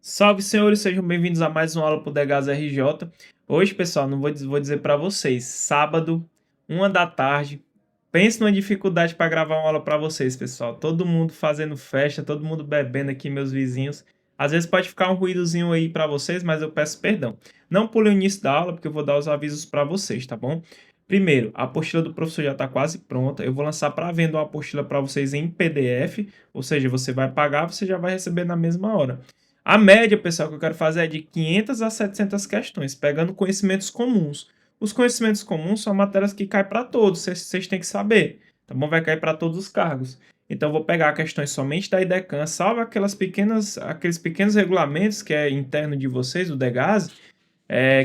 Salve, senhores, sejam bem-vindos a mais uma aula pro Degas RJ. Hoje, pessoal, não vou dizer para vocês, sábado, 1 da tarde. Pense numa dificuldade para gravar uma aula para vocês, pessoal. Todo mundo fazendo festa, todo mundo bebendo aqui, meus vizinhos. Às vezes pode ficar um ruídozinho aí para vocês, mas eu peço perdão. Não pule o início da aula, porque eu vou dar os avisos para vocês, tá bom? Primeiro, a apostila do professor já está quase pronta. Eu vou lançar para venda uma apostila para vocês em PDF, ou seja, você vai pagar, você já vai receber na mesma hora. A média, pessoal, que eu quero fazer é de 500 a 700 questões, pegando conhecimentos comuns. Os conhecimentos comuns são matérias que caem para todos, vocês têm que saber, tá bom? Vai cair para todos os cargos. Então, eu vou pegar questões somente da IDECAN, salvo aqueles pequenos regulamentos que é interno de vocês, do DEGASE,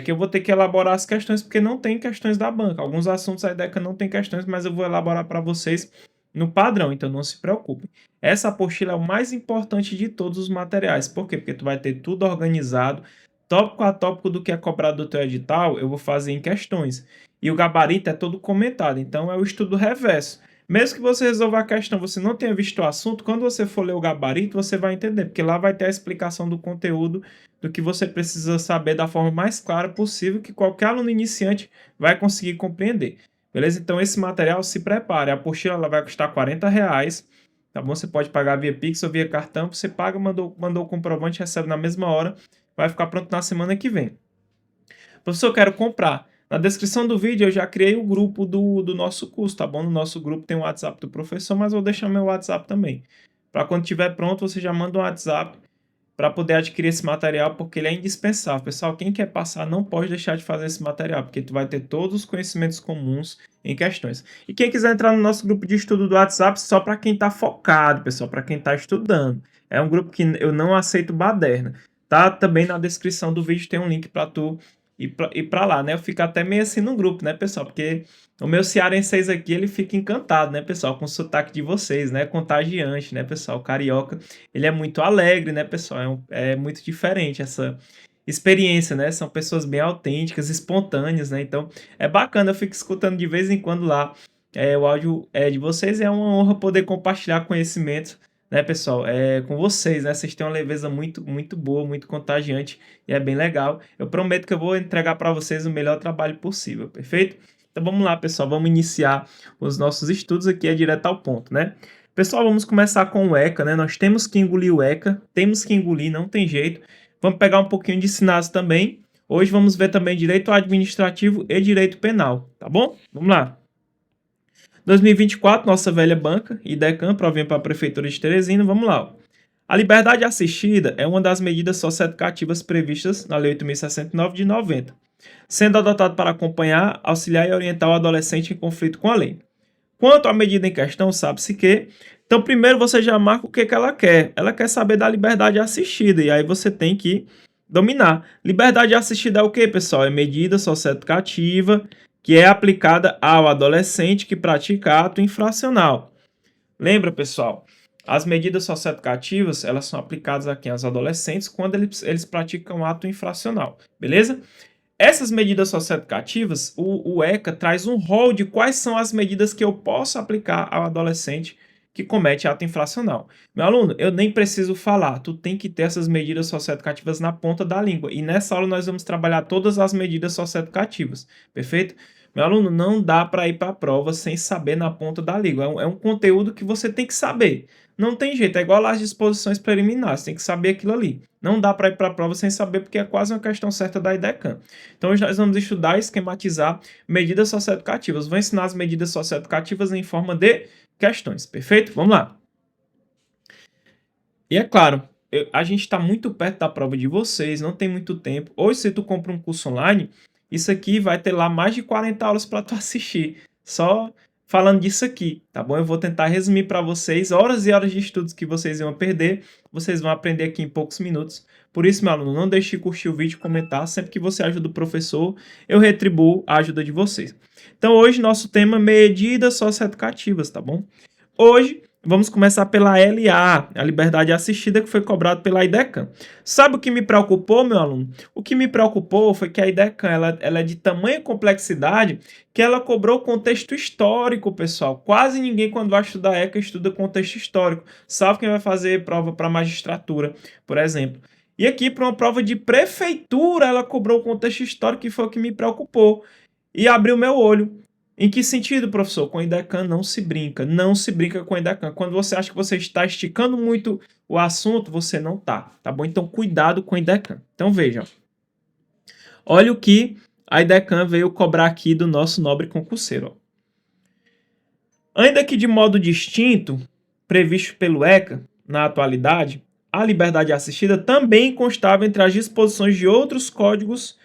que eu vou ter que elaborar as questões, porque não tem questões da banca. Alguns assuntos a IDECAN não tem questões, mas eu vou elaborar para vocês no padrão, então não se preocupem. Essa apostila é o mais importante de todos os materiais. Por quê? Porque tu vai ter tudo organizado, tópico a tópico do que é cobrado do teu edital, eu vou fazer em questões. E o gabarito é todo comentado, então é o estudo reverso. Mesmo que você resolva a questão, você não tenha visto o assunto, quando você for ler o gabarito, você vai entender, porque lá vai ter a explicação do conteúdo, do que você precisa saber da forma mais clara possível, que qualquer aluno iniciante vai conseguir compreender. Beleza? Então esse material, se prepare. A apostila ela vai custar R$ 40, tá bom? Você pode pagar via Pix ou via cartão. Você paga, mandou o comprovante, recebe na mesma hora. Vai ficar pronto na semana que vem. Professor, eu quero comprar. Na descrição do vídeo eu já criei o grupo do nosso curso, tá bom? No nosso grupo tem o WhatsApp do professor, mas eu vou deixar meu WhatsApp também. Para quando estiver pronto, você já manda um WhatsApp para poder adquirir esse material, porque ele é indispensável. Pessoal, quem quer passar não pode deixar de fazer esse material, porque tu vai ter todos os conhecimentos comuns em questões. E quem quiser entrar no nosso grupo de estudo do WhatsApp, só para quem está focado, pessoal, para quem está estudando. É um grupo que eu não aceito baderna. Tá também na descrição do vídeo, tem um link para tu ir para lá, né? Eu fico até meio assim no grupo, né, pessoal? Porque o meu cearense aqui, ele fica encantado, né, pessoal? Com o sotaque de vocês, né? Contagiante, né, pessoal? O carioca, ele é muito alegre, né, pessoal? É muito diferente essa experiência, né? São pessoas bem autênticas, espontâneas, né? Então, é bacana, eu fico escutando de vez em quando lá o áudio de vocês. É uma honra poder compartilhar conhecimento, né, pessoal? Com vocês, né? Vocês têm uma leveza muito, muito boa, muito contagiante e é bem legal. Eu prometo que eu vou entregar para vocês o melhor trabalho possível, perfeito? Então vamos lá, pessoal, vamos iniciar os nossos estudos aqui, direto ao ponto, né? Pessoal, vamos começar com o ECA, né? Nós temos que engolir o ECA, temos que engolir, não tem jeito. Vamos pegar um pouquinho de SINASE também. Hoje vamos ver também direito administrativo e direito penal, tá bom? Vamos lá. 2024, nossa velha banca, IDECAN, provém para a Prefeitura de Teresina, vamos lá. A liberdade assistida é uma das medidas socioeducativas previstas na Lei 8.069 de 90, sendo adotado para acompanhar, auxiliar e orientar o adolescente em conflito com a lei. Quanto à medida em questão, sabe-se que... Então, primeiro você já marca o que ela quer. Ela quer saber da liberdade assistida, e aí você tem que dominar. Liberdade assistida é o que, pessoal? É medida socioeducativa que é aplicada ao adolescente que pratica ato infracional. Lembra, pessoal? As medidas socioeducativas, elas são aplicadas aqui aos adolescentes quando eles praticam ato infracional, beleza? Essas medidas socioeducativas, o ECA traz um rol de quais são as medidas que eu posso aplicar ao adolescente que comete ato infracional. Meu aluno, eu nem preciso falar, tu tem que ter essas medidas socioeducativas na ponta da língua. E nessa aula nós vamos trabalhar todas as medidas socioeducativas, perfeito? Meu aluno, não dá para ir para a prova sem saber na ponta da língua. É um conteúdo que você tem que saber. Não tem jeito, é igual às disposições preliminares, tem que saber aquilo ali. Não dá para ir para a prova sem saber, porque é quase uma questão certa da IDECAN. Então, hoje nós vamos estudar e esquematizar medidas socioeducativas. Vou ensinar as medidas socioeducativas em forma de questões, perfeito? Vamos lá. E é claro, a gente está muito perto da prova de vocês, não tem muito tempo. Hoje, se tu compra um curso online, isso aqui vai ter lá mais de 40 aulas para tu assistir. Só falando disso aqui, tá bom? Eu vou tentar resumir para vocês horas e horas de estudos que vocês iam perder. Vocês vão aprender aqui em poucos minutos. Por isso, meu aluno, não deixe de curtir o vídeo e comentar. Sempre que você ajuda o professor, eu retribuo a ajuda de vocês. Então, hoje, nosso tema é medidas socioeducativas, tá bom? Hoje, vamos começar pela LA, a liberdade assistida, que foi cobrada pela IDECAN. Sabe o que me preocupou, meu aluno? O que me preocupou foi que a IDECAN ela é de tamanha complexidade que ela cobrou contexto histórico, pessoal. Quase ninguém, quando vai estudar ECA, estuda contexto histórico, salvo quem vai fazer prova para magistratura, por exemplo. E aqui, para uma prova de prefeitura, ela cobrou o contexto histórico, que foi o que me preocupou. E abriu meu olho. Em que sentido, professor? Com o IDECAN não se brinca. Não se brinca com o IDECAN. Quando você acha que você está esticando muito o assunto, você não tá. Tá bom? Então, cuidado com o IDECAN. Então, veja. Olha o que a IDECAN veio cobrar aqui do nosso nobre concurseiro. Ainda que de modo distinto, previsto pelo ECA, na atualidade, a liberdade assistida também constava entre as disposições de outros códigos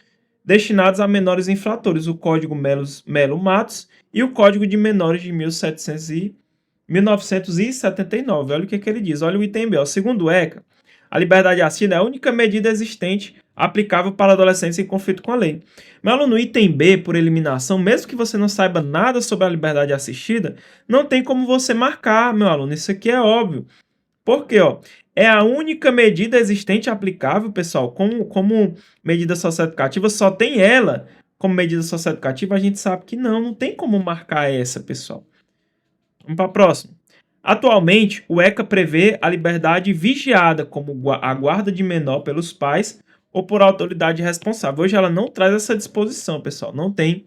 destinados a menores infratores, o Código Melo Matos e o Código de Menores de 1979. Olha o que ele diz, olha o item B. Segundo o ECA, a liberdade assistida é a única medida existente aplicável para adolescentes em conflito com a lei. Meu aluno, item B, por eliminação, mesmo que você não saiba nada sobre a liberdade assistida, não tem como você marcar, meu aluno. Isso aqui é óbvio. Por quê? É a única medida existente aplicável, pessoal, como medida socioeducativa, só tem ela como medida socioeducativa, a gente sabe que não tem como marcar essa, pessoal. Vamos para a próxima. Atualmente, o ECA prevê a liberdade vigiada como a guarda de menor pelos pais ou por autoridade responsável. Hoje ela não traz essa disposição, pessoal. Não tem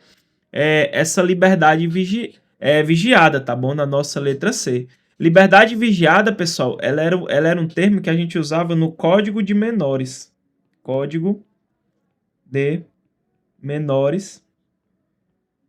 essa liberdade vigiada, tá bom? Na nossa letra C. Liberdade vigiada, pessoal, ela era um termo que a gente usava no Código de Menores. Código de Menores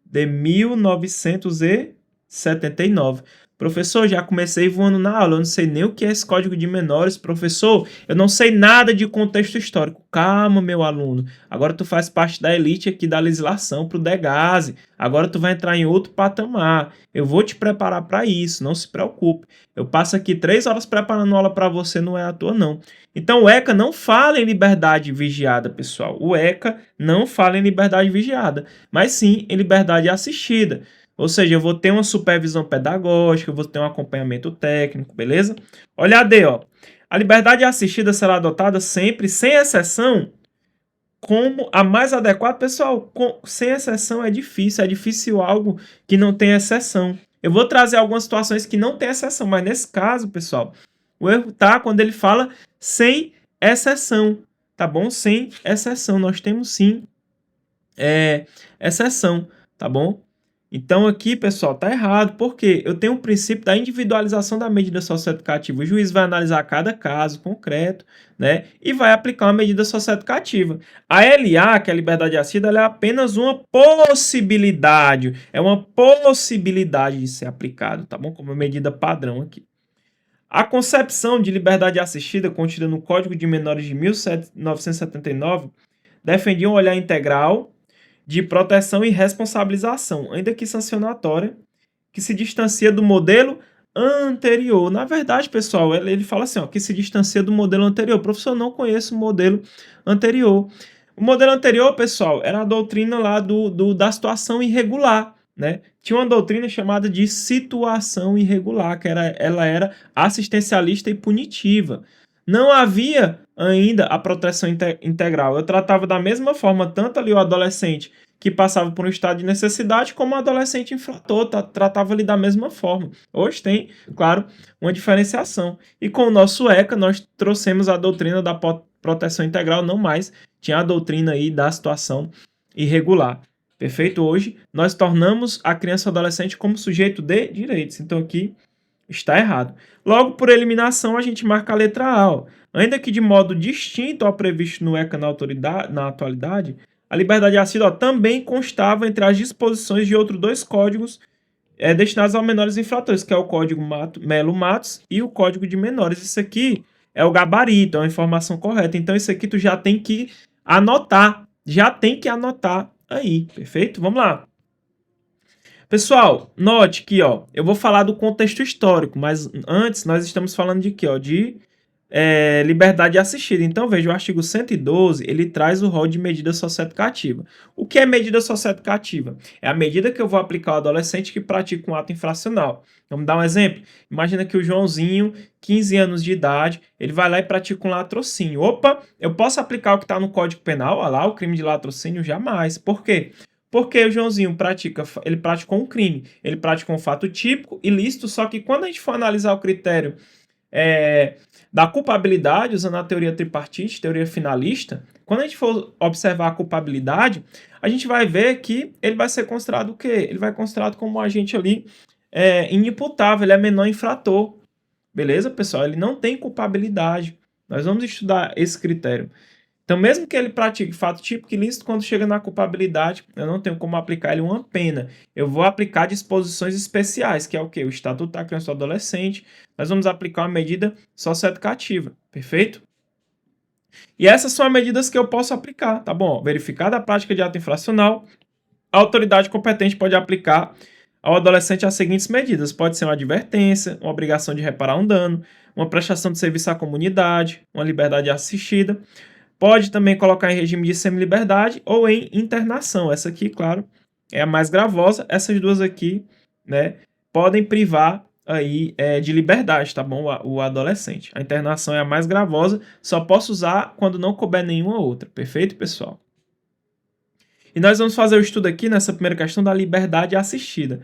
de 1979. Professor, já comecei voando na aula, eu não sei nem o que é esse Código de Menores. Professor, eu não sei nada de contexto histórico. Calma, meu aluno. Agora tu faz parte da elite aqui da legislação pro DEGASE. Agora tu vai entrar em outro patamar. Eu vou te preparar para isso, não se preocupe. Eu passo aqui 3 horas preparando aula para você, não é à toa não. Então o ECA não fala em liberdade vigiada, pessoal. O ECA não fala em liberdade vigiada, mas sim em liberdade assistida. Ou seja, eu vou ter uma supervisão pedagógica, eu vou ter um acompanhamento técnico, beleza? Olha a D, ó. A liberdade assistida será adotada sempre, sem exceção, como a mais adequada. Pessoal, sem exceção é difícil algo que não tem exceção. Eu vou trazer algumas situações que não tem exceção, mas nesse caso, pessoal, o erro tá quando ele fala sem exceção, tá bom? Sem exceção, nós temos sim exceção, tá bom? Então aqui, pessoal, tá errado, porque eu tenho o princípio da individualização da medida socioeducativa. O juiz vai analisar cada caso concreto, né, e vai aplicar uma medida socioeducativa. A LA, que é a liberdade assistida, ela é apenas uma possibilidade, de ser aplicado, tá bom? Como medida padrão aqui. A concepção de liberdade assistida contida no Código de Menores de 1979 defendia um olhar integral de proteção e responsabilização, ainda que sancionatória, que se distancia do modelo anterior. Na verdade, pessoal, ele fala assim, ó, que se distancia do modelo anterior. Professor, eu não conheço o modelo anterior. O modelo anterior, pessoal, era a doutrina lá da situação irregular, né? Tinha uma doutrina chamada de situação irregular, que ela era assistencialista e punitiva. Não havia ainda a proteção integral. Eu tratava da mesma forma tanto ali o adolescente que passava por um estado de necessidade como o adolescente infrator, tratava ali da mesma forma. Hoje tem, claro, uma diferenciação. E com o nosso ECA nós trouxemos a doutrina da proteção integral, não mais tinha a doutrina aí da situação irregular. Perfeito? Hoje nós tornamos a criança e o adolescente como sujeito de direitos. Então aqui está errado. Logo, por eliminação, a gente marca a letra A. Ó. Ainda que de modo distinto ao previsto no ECA na atualidade, a liberdade assistida também constava entre as disposições de outros 2 códigos destinados aos menores infratores, que é o Código Melo Matos e o Código de Menores. Isso aqui é o gabarito, é uma informação correta. Então, isso aqui tu já tem que anotar. Já tem que anotar aí, perfeito? Vamos lá. Pessoal, note que eu vou falar do contexto histórico, mas antes nós estamos falando de quê? De liberdade assistida. Então, veja, o artigo 112, ele traz o rol de medida socioeducativa. O que é medida socioeducativa? É a medida que eu vou aplicar ao adolescente que pratica um ato infracional. Vamos dar um exemplo? Imagina que o Joãozinho, 15 anos de idade, ele vai lá e pratica um latrocínio. Opa, eu posso aplicar o que está no Código Penal? Olha lá, o crime de latrocínio? Jamais. Por quê? Porque o Joãozinho ele praticou um crime, ele praticou um fato típico, ilícito, só que quando a gente for analisar o critério da culpabilidade, usando a teoria tripartite, teoria finalista, quando a gente for observar a culpabilidade, a gente vai ver que ele vai ser considerado o quê? Ele vai ser considerado como um agente ali inimputável, ele é menor infrator. Beleza, pessoal? Ele não tem culpabilidade. Nós vamos estudar esse critério. Então, mesmo que ele pratique fato típico ilícito, quando chega na culpabilidade, eu não tenho como aplicar ele uma pena. Eu vou aplicar disposições especiais, que é o quê? O Estatuto da Criança e do Adolescente. Nós vamos aplicar uma medida socioeducativa, perfeito? E essas são as medidas que eu posso aplicar, tá bom? Verificada a prática de ato infracional, a autoridade competente pode aplicar ao adolescente as seguintes medidas. Pode ser uma advertência, uma obrigação de reparar um dano, uma prestação de serviço à comunidade, uma liberdade assistida. Pode também colocar em regime de semi-liberdade ou em internação. Essa aqui, claro, é a mais gravosa. Essas duas aqui, né, podem privar aí de liberdade, tá bom? O adolescente. A internação é a mais gravosa. Só posso usar quando não couber nenhuma outra. Perfeito, pessoal? E nós vamos fazer o estudo aqui nessa primeira questão da liberdade assistida.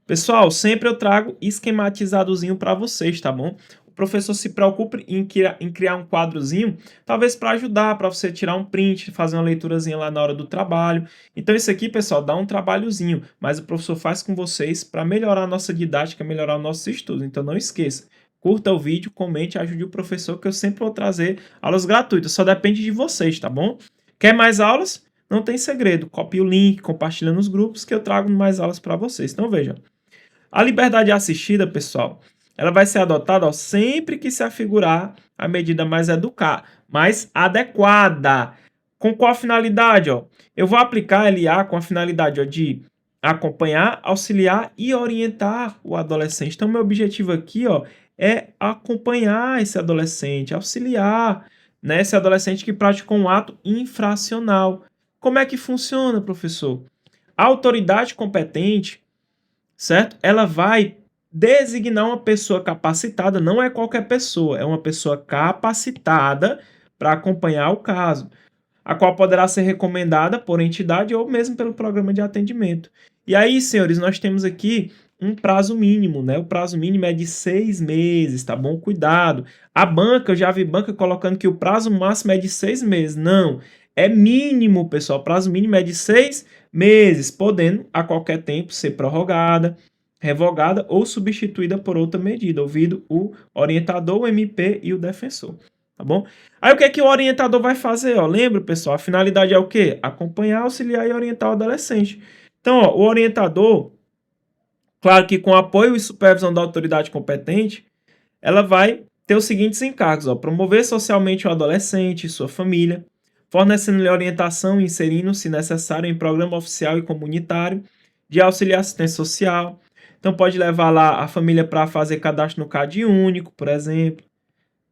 Pessoal, sempre eu trago esquematizadozinho para vocês, tá bom? O professor se preocupa em criar um quadrozinho, talvez para ajudar, para você tirar um print, fazer uma leiturazinha lá na hora do trabalho. Então isso aqui, pessoal, dá um trabalhozinho, mas o professor faz com vocês para melhorar a nossa didática, melhorar o nosso estudo. Então não esqueça, curta o vídeo, comente, ajude o professor, que eu sempre vou trazer aulas gratuitas, só depende de vocês, tá bom? Quer mais aulas? Não tem segredo, copie o link, compartilha nos grupos que eu trago mais aulas para vocês. Então veja, a liberdade assistida, pessoal, ela vai ser adotada sempre que se afigurar a medida mais adequada. Com qual finalidade? Eu vou aplicar a LA com a finalidade de acompanhar, auxiliar e orientar o adolescente. Então, meu objetivo aqui é acompanhar esse adolescente, auxiliar, né, esse adolescente que praticou um ato infracional. Como é que funciona, professor? A autoridade competente, certo? Ela vai designar uma pessoa capacitada, não é qualquer pessoa, é uma pessoa capacitada para acompanhar o caso, a qual poderá ser recomendada por entidade ou mesmo pelo programa de atendimento. E aí, senhores, nós temos aqui um prazo mínimo, né? O prazo mínimo é de 6 meses, tá bom? Cuidado. A banca, eu já vi banca colocando que o prazo máximo é de 6 meses. Não, é mínimo, pessoal. O prazo mínimo é de 6 meses, podendo a qualquer tempo ser prorrogada, revogada ou substituída por outra medida, ouvido o orientador, o MP e o defensor, tá bom? Aí o que é que o orientador vai fazer? Lembra, pessoal, a finalidade é o quê? Acompanhar, auxiliar e orientar o adolescente. Então, o orientador, claro que com apoio e supervisão da autoridade competente, ela vai ter os seguintes encargos, promover socialmente o adolescente e sua família, fornecendo-lhe orientação e inserindo, se necessário, em programa oficial e comunitário de auxílio e assistência social. Então pode levar lá a família para fazer cadastro no CAD único, por exemplo,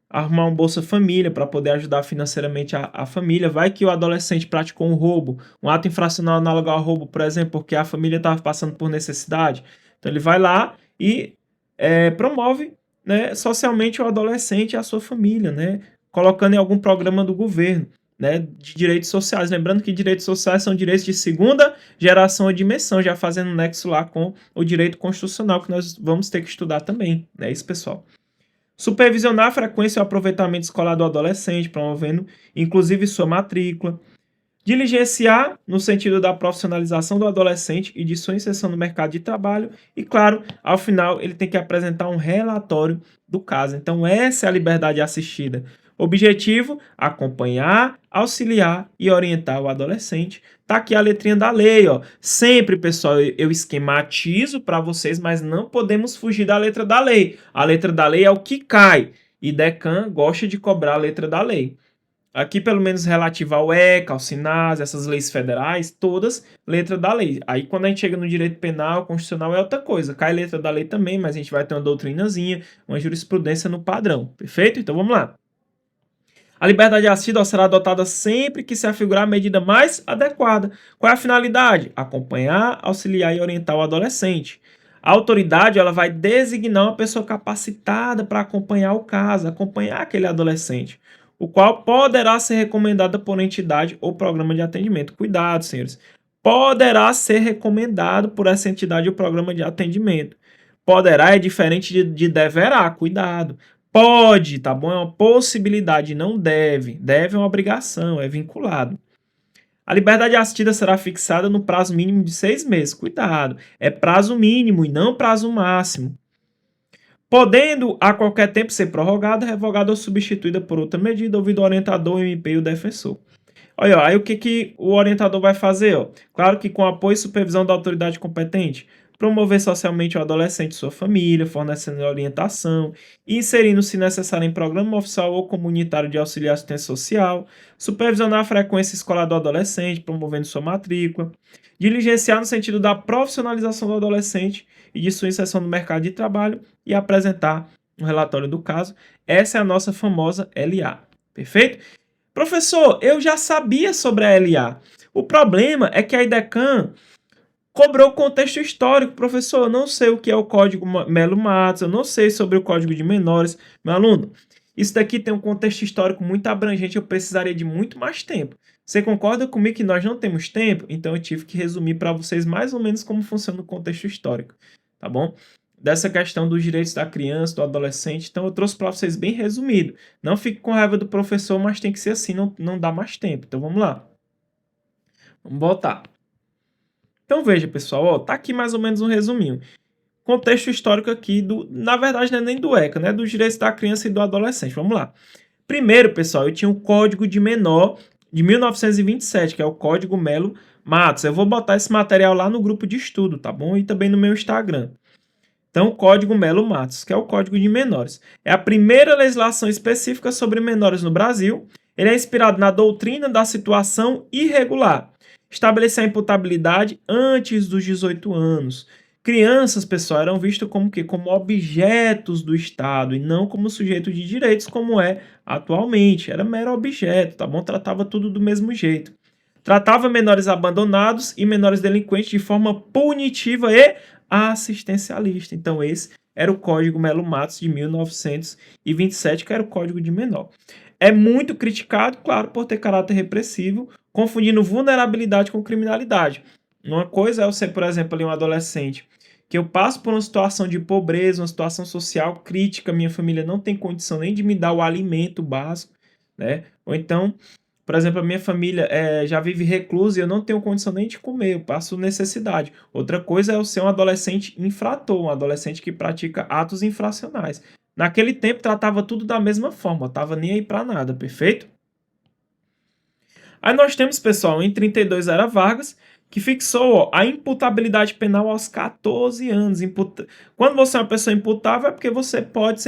arrumar um Bolsa Família para poder ajudar financeiramente a família. Vai que o adolescente praticou um roubo, um ato infracional análogo ao roubo, por exemplo, porque a família estava passando por necessidade. Então ele vai lá e promove, né, socialmente o adolescente e a sua família, né, colocando em algum programa do governo, né, de direitos sociais. Lembrando que direitos sociais são direitos de segunda geração ou dimensão, já fazendo nexo lá com o direito constitucional, que nós vamos ter que estudar também, né, isso, pessoal. Supervisionar a frequência e o aproveitamento escolar do adolescente, promovendo inclusive sua matrícula. Diligenciar no sentido da profissionalização do adolescente e de sua inserção no mercado de trabalho. E, claro, ao final ele tem que apresentar um relatório do caso. Então, essa é a liberdade assistida. Objetivo: acompanhar, auxiliar e orientar o adolescente. Tá aqui a letrinha da lei, Sempre, pessoal, eu esquematizo para vocês, mas não podemos fugir da letra da lei. A letra da lei é o que cai. E Decam gosta de cobrar a letra da lei. Aqui, pelo menos relativa ao ECA, ao SINAS, essas leis federais, todas letra da lei. Aí, quando a gente chega no direito penal, constitucional, é outra coisa. Cai letra da lei também, mas a gente vai ter uma doutrinazinha, uma jurisprudência no padrão. Perfeito? Então, vamos lá. A liberdade assistida será adotada sempre que se afigurar a medida mais adequada. Qual é a finalidade? Acompanhar, auxiliar e orientar o adolescente. A autoridade ela vai designar uma pessoa capacitada para acompanhar o caso, acompanhar aquele adolescente, o qual poderá ser recomendada por entidade ou programa de atendimento. Cuidado, senhores. Poderá ser recomendado por essa entidade ou programa de atendimento. Poderá é diferente de deverá. Cuidado. pode, tá bom? É uma possibilidade, não deve. Deve é uma obrigação, é vinculado. A liberdade assistida será fixada no prazo mínimo de 6 meses. Cuidado, é prazo mínimo e não prazo máximo. Podendo a qualquer tempo ser prorrogada, revogada ou substituída por outra medida, ouvido o orientador, o MP e o defensor. Olha, aí o que o orientador vai fazer? Ó? Claro que com apoio e supervisão da autoridade competente, promover socialmente o adolescente e sua família, fornecendo orientação, inserindo, se necessário, em programa oficial ou comunitário de auxílio e assistência social, supervisionar a frequência escolar do adolescente, promovendo sua matrícula, diligenciar no sentido da profissionalização do adolescente e de sua inserção no mercado de trabalho e apresentar um relatório do caso. Essa é a nossa famosa LA. Perfeito? Professor, eu já sabia sobre a LA. O problema é que a IDECAN cobrou contexto histórico. Professor, eu não sei o que é o Código Melo Matos, eu não sei sobre o Código de Menores. Meu aluno, isso daqui tem um contexto histórico muito abrangente, eu precisaria de muito mais tempo. Você concorda comigo que nós não temos tempo? Então eu tive que resumir para vocês mais ou menos como funciona o contexto histórico, tá bom? Dessa questão dos direitos da criança, do adolescente. Então eu trouxe para vocês bem resumido. Não fique com raiva do professor, mas tem que ser assim, não dá mais tempo. Então vamos lá. Vamos voltar. Então veja, pessoal, ó, tá aqui mais ou menos um resuminho. Contexto histórico aqui, na verdade não é nem do ECA, né? Dos direitos da criança e do adolescente. Vamos lá. Primeiro, pessoal, eu tinha o Código de Menor de 1927, que é o Código Melo Matos. Eu vou botar esse material lá no grupo de estudo, tá bom? E também no meu Instagram. Então, o Código Melo Matos, que é o Código de Menores. É a primeira legislação específica sobre menores no Brasil. Ele é inspirado na doutrina da situação irregular. Estabelecer a imputabilidade antes dos 18 anos. Crianças, pessoal, eram vistas como quê? Como objetos do Estado e não como sujeito de direitos, como é atualmente. Era mero objeto, tá bom? Tratava tudo do mesmo jeito. Tratava menores abandonados e menores delinquentes de forma punitiva e assistencialista. Então, esse era o Código Melo Matos de 1927, que era o Código de Menor. É muito criticado, claro, por ter caráter repressivo, confundindo vulnerabilidade com criminalidade. Uma coisa é eu ser, por exemplo, ali um adolescente, que eu passo por uma situação de pobreza, uma situação social crítica, minha família não tem condição nem de me dar o alimento básico, né? Ou então, por exemplo, a minha família já vive reclusa e eu não tenho condição nem de comer, eu passo necessidade. Outra coisa é eu ser um adolescente infrator, um adolescente que pratica atos infracionais. Naquele tempo tratava tudo da mesma forma, estava nem aí para nada, perfeito? Aí nós temos, pessoal, em 32 era Vargas, que fixou a imputabilidade penal aos 14 anos. Quando você é uma pessoa imputável, é porque você pode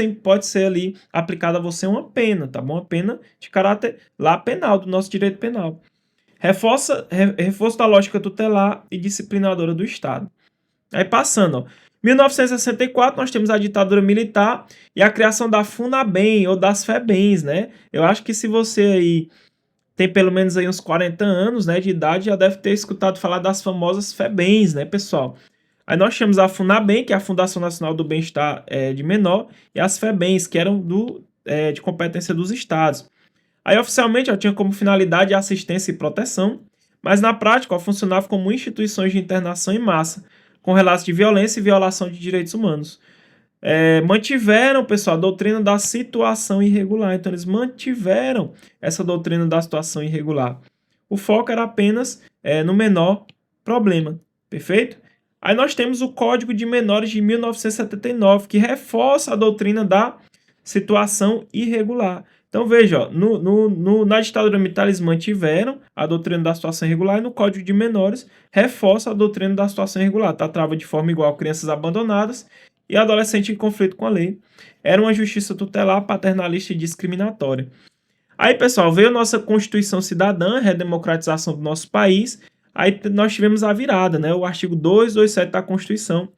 ser ali aplicada a você uma pena, tá bom? Uma pena de caráter lá penal, do nosso direito penal. Reforço da lógica tutelar e disciplinadora do Estado. Aí passando, ó. 1964 nós temos a ditadura militar e a criação da FUNABEM ou das FEBEMs, né? Eu acho que se você aí tem pelo menos aí uns 40 anos, né, de idade, já deve ter escutado falar das famosas FEBEMs, né, pessoal? Aí nós temos a FUNABEM, que é a Fundação Nacional do Bem-Estar de Menor, e as FEBEMs, que eram de competência dos estados. Aí oficialmente tinha como finalidade assistência e proteção, mas na prática funcionava como instituições de internação em massa, com relatos de violência e violação de direitos humanos. Mantiveram, pessoal, a doutrina da situação irregular. Então, eles mantiveram essa doutrina da situação irregular. O foco era apenas no menor problema. Perfeito? Aí nós temos o Código de Menores de 1979, que reforça a doutrina da situação irregular. Então, veja, ó, na ditadura militar eles mantiveram a doutrina da situação irregular e no Código de Menores reforça a doutrina da situação irregular. Tratava de forma igual crianças abandonadas e adolescente em conflito com a lei. Era uma justiça tutelar, paternalista e discriminatória. Aí, pessoal, veio a nossa Constituição Cidadã, a redemocratização do nosso país. Aí nós tivemos a virada, né? O artigo 227 da Constituição,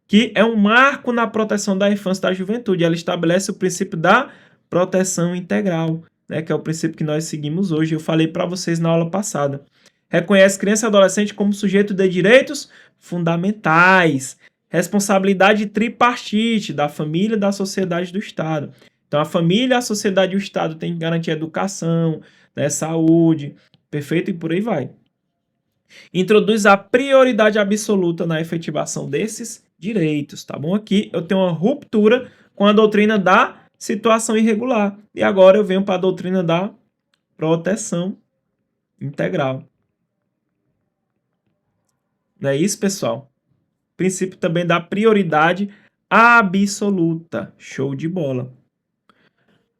que é um marco na proteção da infância e da juventude. Ela estabelece o princípio da proteção integral, né? Que é o princípio que nós seguimos hoje. Eu falei para vocês na aula passada. Reconhece criança e adolescente como sujeito de direitos fundamentais. Responsabilidade tripartite da família, da sociedade e do Estado. Então, a família, a sociedade e o Estado têm que garantir educação, né, saúde, perfeito? E por aí vai. Introduz a prioridade absoluta na efetivação desses direitos, tá bom? Aqui eu tenho uma ruptura com a doutrina da situação irregular. E agora eu venho para a doutrina da proteção integral. Não é isso, pessoal? Princípio também da prioridade absoluta. Show de bola.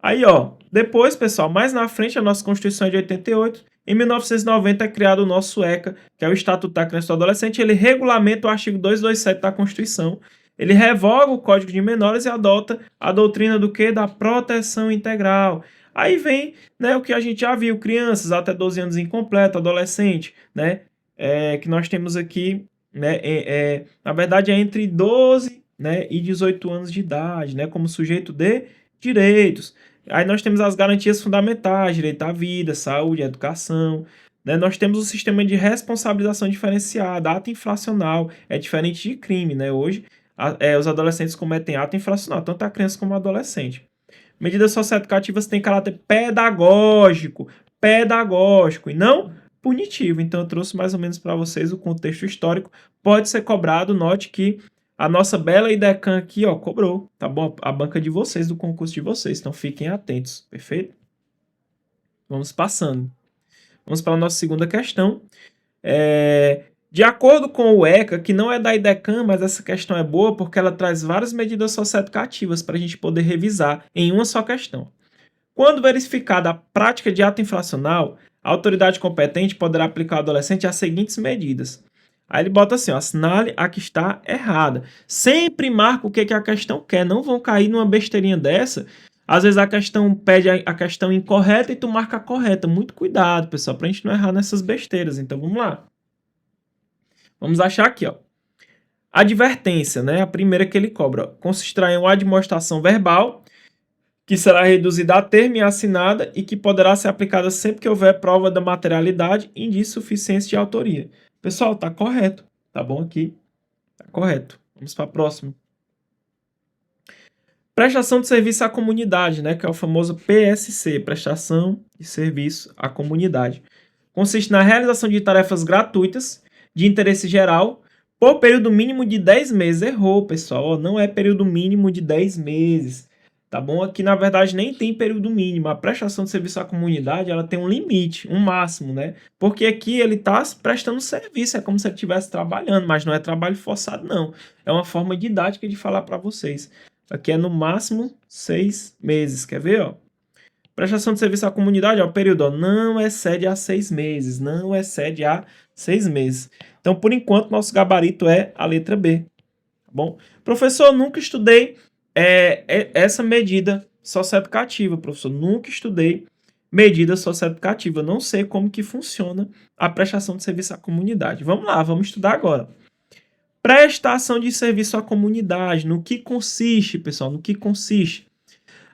Aí, ó, depois, pessoal, mais na frente, a nossa Constituição é de 88. Em 1990 é criado o nosso ECA, que é o Estatuto da Criança e do Adolescente. Ele regulamenta o artigo 227 da Constituição. Ele revoga o Código de Menores e adota a doutrina do quê? Da proteção integral. Aí vem, né, o que a gente já viu, crianças até 12 anos incompleto, adolescente, né, que nós temos aqui, né, na verdade é entre 12, né, e 18 anos de idade, né, como sujeito de direitos. Aí nós temos as garantias fundamentais, direito à vida, saúde, educação, né? Nós temos o sistema de responsabilização diferenciada, ato infracional, é diferente de crime, né? Hoje, os adolescentes cometem ato infracional, tanto a criança como o adolescente. Medidas socioeducativas têm caráter pedagógico e não punitivo. Então eu trouxe mais ou menos para vocês o contexto histórico. Pode ser cobrado, note que a nossa bela IDECAM aqui, ó, cobrou, tá bom? A banca de vocês, do concurso de vocês. Então, fiquem atentos, perfeito? Vamos passando. Vamos para a nossa segunda questão. De acordo com o ECA, que não é da IDECAM, mas essa questão é boa porque ela traz várias medidas socioeducativas para a gente poder revisar em uma só questão. Quando verificada a prática de ato infracional, a autoridade competente poderá aplicar ao adolescente as seguintes medidas. Aí ele bota assim, ó, assinale a que está errada. Sempre marca o que a questão quer. Não vão cair numa besteirinha dessa. Às vezes a questão pede a questão incorreta e tu marca a correta. Muito cuidado, pessoal, pra gente não errar nessas besteiras. Então, vamos lá. Vamos achar aqui, ó. Advertência, né? A primeira que ele cobra. Ó. Consistirá em uma admoestação verbal, que será reduzida a termo e assinada e que poderá ser aplicada sempre que houver prova da materialidade e de insuficiência de autoria. Pessoal, tá correto. Tá bom aqui? Tá correto. Vamos para a próxima. Prestação de serviço à comunidade, né? Que é o famoso PSC, Prestação de Serviço à Comunidade. Consiste na realização de tarefas gratuitas de interesse geral por período mínimo de 10 meses. Errou, pessoal. Não é período mínimo de 10 meses. Tá bom? Aqui, na verdade, nem tem período mínimo. A prestação de serviço à comunidade, ela tem um limite, um máximo, né? Porque aqui ele está prestando serviço, é como se ele estivesse trabalhando, mas não é trabalho forçado, não. É uma forma didática de falar para vocês. Aqui é no máximo 6 meses. Quer ver, ó? Prestação de serviço à comunidade, ó, o período, ó, não excede a 6 meses. Não excede a 6 meses. Então, por enquanto, nosso gabarito é a letra B. Tá bom? Professor, eu nunca estudei essa medida socioeducativa, professor. Nunca estudei medida socioeducativa. Não sei como que funciona a prestação de serviço à comunidade. Vamos lá, vamos estudar agora. Prestação de serviço à comunidade. No que consiste, pessoal? No que consiste?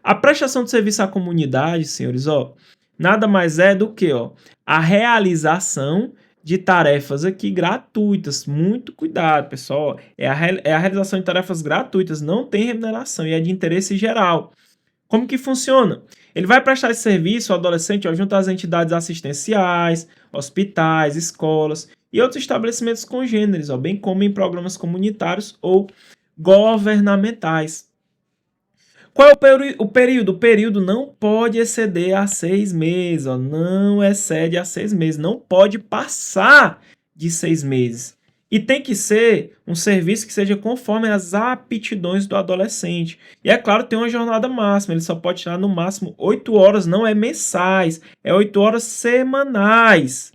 A prestação de serviço à comunidade, senhores, ó, nada mais é do que, ó, a realização de tarefas aqui gratuitas. Muito cuidado, pessoal. É a realização de tarefas gratuitas, não tem remuneração e é de interesse geral. Como que funciona? Ele vai prestar esse serviço ao adolescente, ó, junto às entidades assistenciais, hospitais, escolas e outros estabelecimentos congêneres, ó, bem como em programas comunitários ou governamentais. Qual é o período? O período não pode exceder a 6 meses. Ó, não excede a 6 meses. Não pode passar de 6 meses. E tem que ser um serviço que seja conforme as aptidões do adolescente. E é claro, tem uma jornada máxima. Ele só pode tirar no máximo 8 horas. Não é mensais. É 8 horas semanais.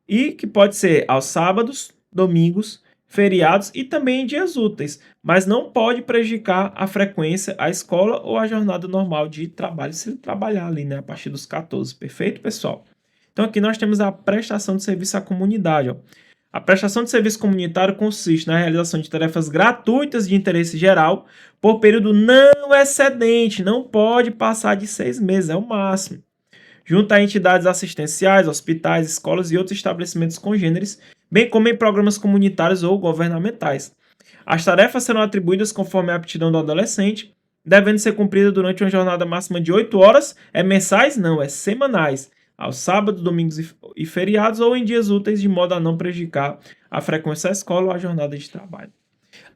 E que pode ser aos sábados, domingos, feriados e também em dias úteis, mas não pode prejudicar a frequência, a escola ou a jornada normal de trabalho, se ele trabalhar ali, né, a partir dos 14, perfeito, pessoal? Então aqui nós temos a prestação de serviço à comunidade, ó. A prestação de serviço comunitário consiste na realização de tarefas gratuitas de interesse geral por período não excedente, não pode passar de 6 meses, é o máximo, junto a entidades assistenciais, hospitais, escolas e outros estabelecimentos congêneres, bem como em programas comunitários ou governamentais. As tarefas serão atribuídas conforme a aptidão do adolescente, devendo ser cumpridas durante uma jornada máxima de 8 horas. É mensais? Não, é semanais, aos sábados, domingos e feriados ou em dias úteis, de modo a não prejudicar a frequência da escola ou a jornada de trabalho.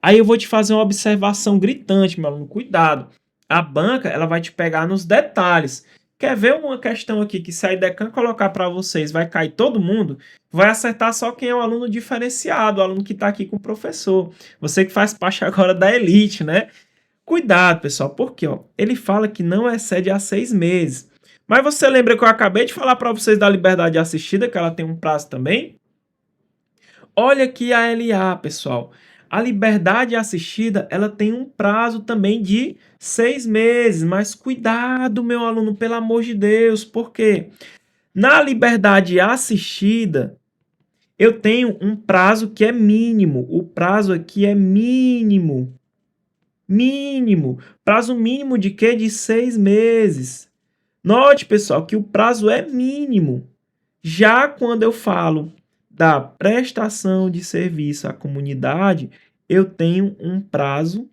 Aí eu vou te fazer uma observação gritante, meu aluno, cuidado. A banca, ela vai te pegar nos detalhes. Quer ver uma questão aqui que se a IDECAN colocar para vocês, vai cair todo mundo? Vai acertar só quem é o aluno diferenciado, o aluno que está aqui com o professor. Você que faz parte agora da elite, né? Cuidado, pessoal, porque ó, ele fala que não excede a 6 meses. Mas você lembra que eu acabei de falar para vocês da liberdade assistida, que ela tem um prazo também? Olha aqui a LA, pessoal. A liberdade assistida, ela tem um prazo também de 6 meses. Mas cuidado, meu aluno, pelo amor de Deus. Por quê? Na liberdade assistida, eu tenho um prazo que é mínimo. O prazo aqui é mínimo. Mínimo. Prazo mínimo de quê? De 6 meses. Note, pessoal, que o prazo é mínimo. Já quando eu falo da prestação de serviço à comunidade, eu tenho um prazo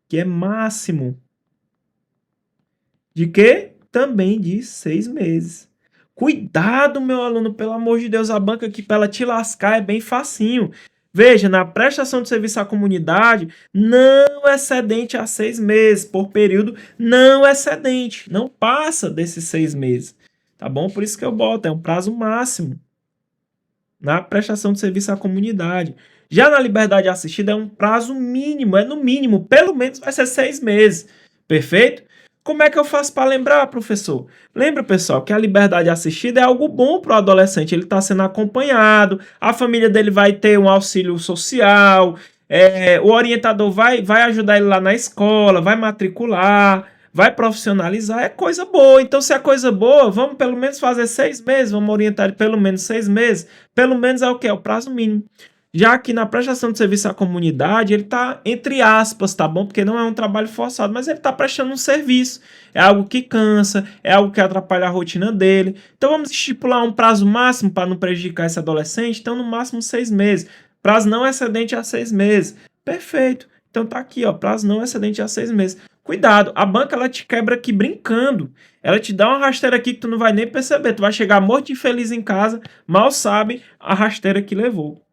que é máximo. De quê? Também de 6 meses. Cuidado, meu aluno, pelo amor de Deus, a banca aqui para ela te lascar é bem facinho. Veja, na prestação de serviço à comunidade, não excedente a 6 meses, por período não excedente, não passa desses 6 meses, tá bom? Por isso que eu boto, é um prazo máximo na prestação de serviço à comunidade. Já na liberdade assistida é um prazo mínimo, é no mínimo, pelo menos vai ser 6 meses, perfeito? Como é que eu faço para lembrar, professor? Lembra, pessoal, que a liberdade assistida é algo bom para o adolescente. Ele está sendo acompanhado, a família dele vai ter um auxílio social, o orientador vai ajudar ele lá na escola, vai matricular, vai profissionalizar, é coisa boa. Então, se é coisa boa, vamos pelo menos fazer 6 meses, vamos orientar ele pelo menos 6 meses. Pelo menos é o quê? É o prazo mínimo. Já que na prestação de serviço à comunidade, ele está, entre aspas, tá bom? Porque não é um trabalho forçado, mas ele está prestando um serviço. É algo que cansa, é algo que atrapalha a rotina dele. Então vamos estipular um prazo máximo para não prejudicar esse adolescente. Então, no máximo 6 meses. Prazo não excedente a 6 meses. Perfeito. Então tá aqui, ó, prazo não excedente a 6 meses. Cuidado, a banca ela te quebra aqui brincando. Ela te dá uma rasteira aqui que tu não vai nem perceber. Tu vai chegar morto e feliz em casa, mal sabe a rasteira que levou.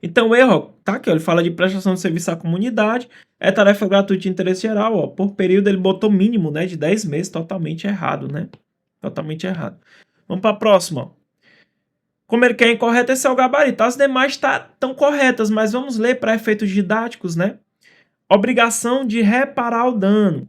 Então, o erro, tá aqui, ó, ele fala de prestação de serviço à comunidade, é tarefa gratuita de interesse geral, ó, por período ele botou mínimo, né, de 10 meses, totalmente errado, né? Totalmente errado. Vamos para a próxima, ó. Como ele quer incorreto, esse é o gabarito. As demais estão corretas, mas vamos ler para efeitos didáticos, né? Obrigação de reparar o dano.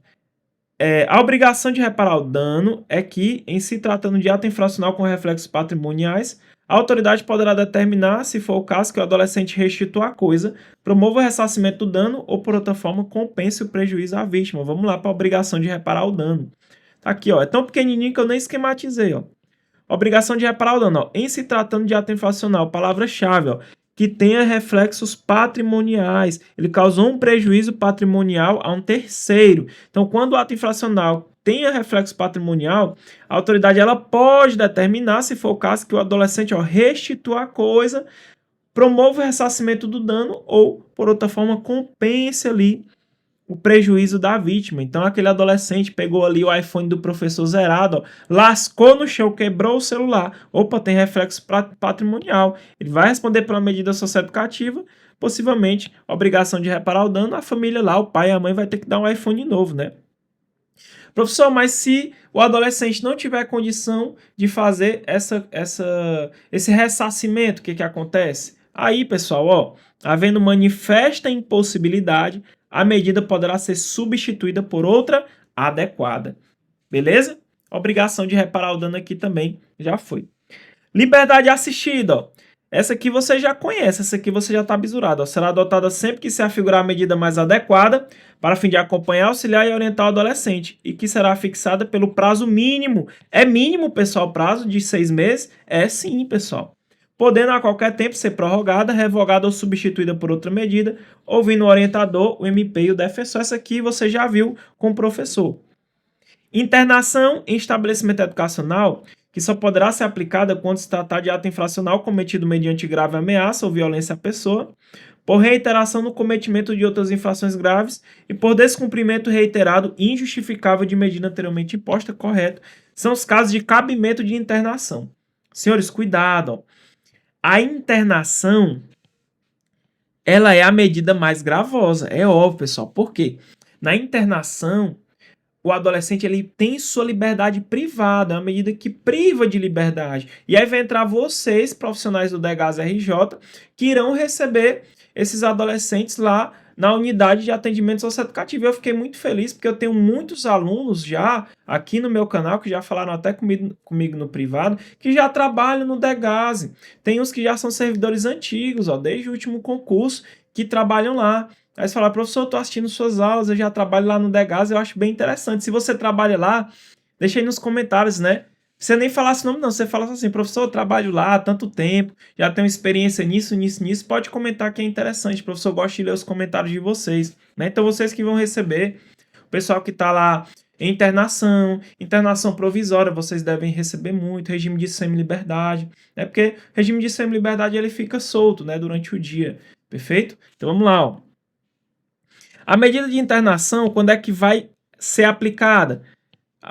A obrigação de reparar o dano é que, em se tratando de ato infracional com reflexos patrimoniais, a autoridade poderá determinar, se for o caso, que o adolescente restitua a coisa, promova o ressarcimento do dano ou, por outra forma, compense o prejuízo à vítima. Vamos lá para a obrigação de reparar o dano. Tá aqui, ó, é tão pequenininho que eu nem esquematizei, ó. Obrigação de reparar o dano, ó. Em se tratando de ato infracional, palavra-chave, ó, que tenha reflexos patrimoniais. Ele causou um prejuízo patrimonial a um terceiro. Então, quando o ato infracional tenha reflexo patrimonial, a autoridade ela pode determinar, se for o caso, que o adolescente restitua a coisa, promova o ressarcimento do dano ou, por outra forma, compense ali o prejuízo da vítima. Então, aquele adolescente pegou ali o iPhone do professor zerado, ó, lascou no chão, quebrou o celular. Opa, tem reflexo patrimonial. Ele vai responder pela medida socioeducativa, possivelmente obrigação de reparar o dano. A família lá, o pai e a mãe, vai ter que dar um iPhone novo, né? Professor, mas se o adolescente não tiver condição de fazer esse ressarcimento, o que acontece? Aí, pessoal, ó, havendo manifesta impossibilidade, a medida poderá ser substituída por outra adequada. Beleza? Obrigação de reparar o dano aqui também já foi. Liberdade assistida, ó. Essa aqui você já conhece, essa aqui você já está bisurado, ó. Será adotada sempre que se afigurar a medida mais adequada para fim de acompanhar, auxiliar e orientar o adolescente e que será fixada pelo prazo mínimo. É mínimo, pessoal, prazo de 6 meses? É sim, pessoal. Podendo a qualquer tempo ser prorrogada, revogada ou substituída por outra medida, ouvindo o orientador, o MP e o defensor. Essa aqui você já viu com o professor. Internação em estabelecimento educacional, que só poderá ser aplicada quando se tratar de ato infracional cometido mediante grave ameaça ou violência à pessoa, por reiteração no cometimento de outras infrações graves e por descumprimento reiterado e injustificável de medida anteriormente imposta, correto, são os casos de cabimento de internação. Senhores, cuidado, ó. A internação, ela é a medida mais gravosa, é óbvio, pessoal. Por quê? Na internação, o adolescente ele tem sua liberdade privada, é uma medida que priva de liberdade. E aí vai entrar vocês, profissionais do DEGAS RJ, que irão receber esses adolescentes lá na unidade de atendimento socioeducativo. Eu fiquei muito feliz porque eu tenho muitos alunos já aqui no meu canal, que já falaram até comigo no privado, que já trabalham no DEGAS. Tem uns que já são servidores antigos, ó, desde o último concurso, que trabalham lá. Aí você fala, professor, eu tô assistindo suas aulas, eu já trabalho lá no DEGAS, eu acho bem interessante. Se você trabalha lá, deixa aí nos comentários, né? Você nem falasse o nome não, você fala assim, professor, eu trabalho lá há tanto tempo, já tenho experiência nisso, pode comentar que é interessante, professor, eu gosto de ler os comentários de vocês, né? Então vocês que vão receber, o pessoal que tá lá em internação provisória, vocês devem receber muito, regime de semi-liberdade, né? Porque regime de semi-liberdade ele fica solto, né, durante o dia, perfeito? Então vamos lá, ó. A medida de internação, quando é que vai ser aplicada?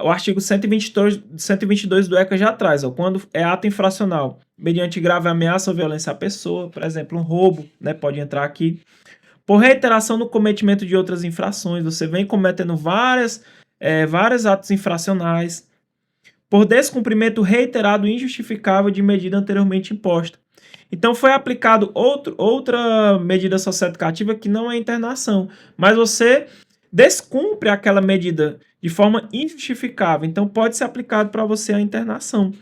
O artigo 122 do ECA já traz, ó, quando é ato infracional, mediante grave ameaça ou violência à pessoa, por exemplo, um roubo, né, pode entrar aqui. Por reiteração no cometimento de outras infrações, você vem cometendo vários atos infracionais. Por descumprimento reiterado e injustificável de medida anteriormente imposta. Então foi aplicado outra medida socioeducativa que não é internação, mas você descumpre aquela medida de forma injustificável, então pode ser aplicado para você a internação.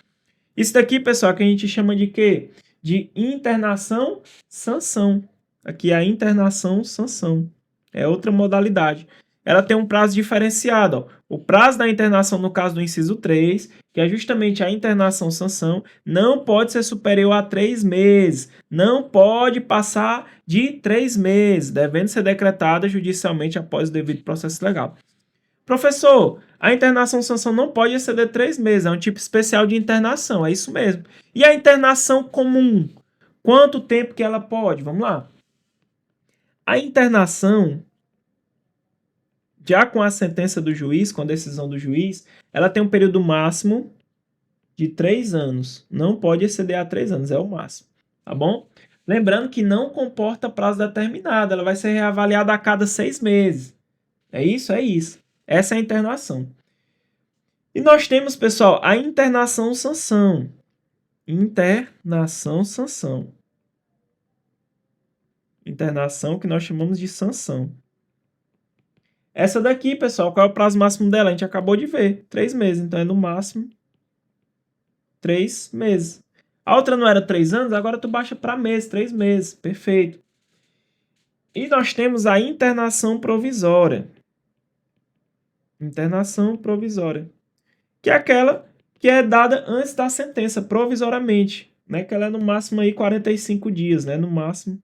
Isso daqui, pessoal, que a gente chama de quê? De internação-sanção. Aqui é a internação-sanção. É outra modalidade. Ela tem um prazo diferenciado. Ó. O prazo da internação, no caso do inciso 3, que é justamente a internação-sanção, não pode ser superior a 3 meses. Não pode passar de 3 meses, devendo ser decretada judicialmente após o devido processo legal. Professor, a internação-sanção não pode exceder 3 meses, é um tipo especial de internação, é isso mesmo. E a internação comum? Quanto tempo que ela pode? Vamos lá. A internação, já com a sentença do juiz, com a decisão do juiz, ela tem um período máximo de 3 anos. Não pode exceder a 3 anos, é o máximo, tá bom? Lembrando que não comporta prazo determinado, ela vai ser reavaliada a cada 6 meses. É isso? É isso. Essa é a internação. E nós temos, pessoal, a internação-sanção. Internação-sanção. Internação que nós chamamos de sanção. Essa daqui, pessoal, qual é o prazo máximo dela? A gente acabou de ver. 3 meses. Então, é no máximo 3 meses. A outra não era 3 anos, agora tu baixa para meses, 3 meses. Perfeito. E nós temos a internação provisória. Internação provisória. Que é aquela que é dada antes da sentença, provisoriamente. Né? Que ela é no máximo aí 45 dias, né? No máximo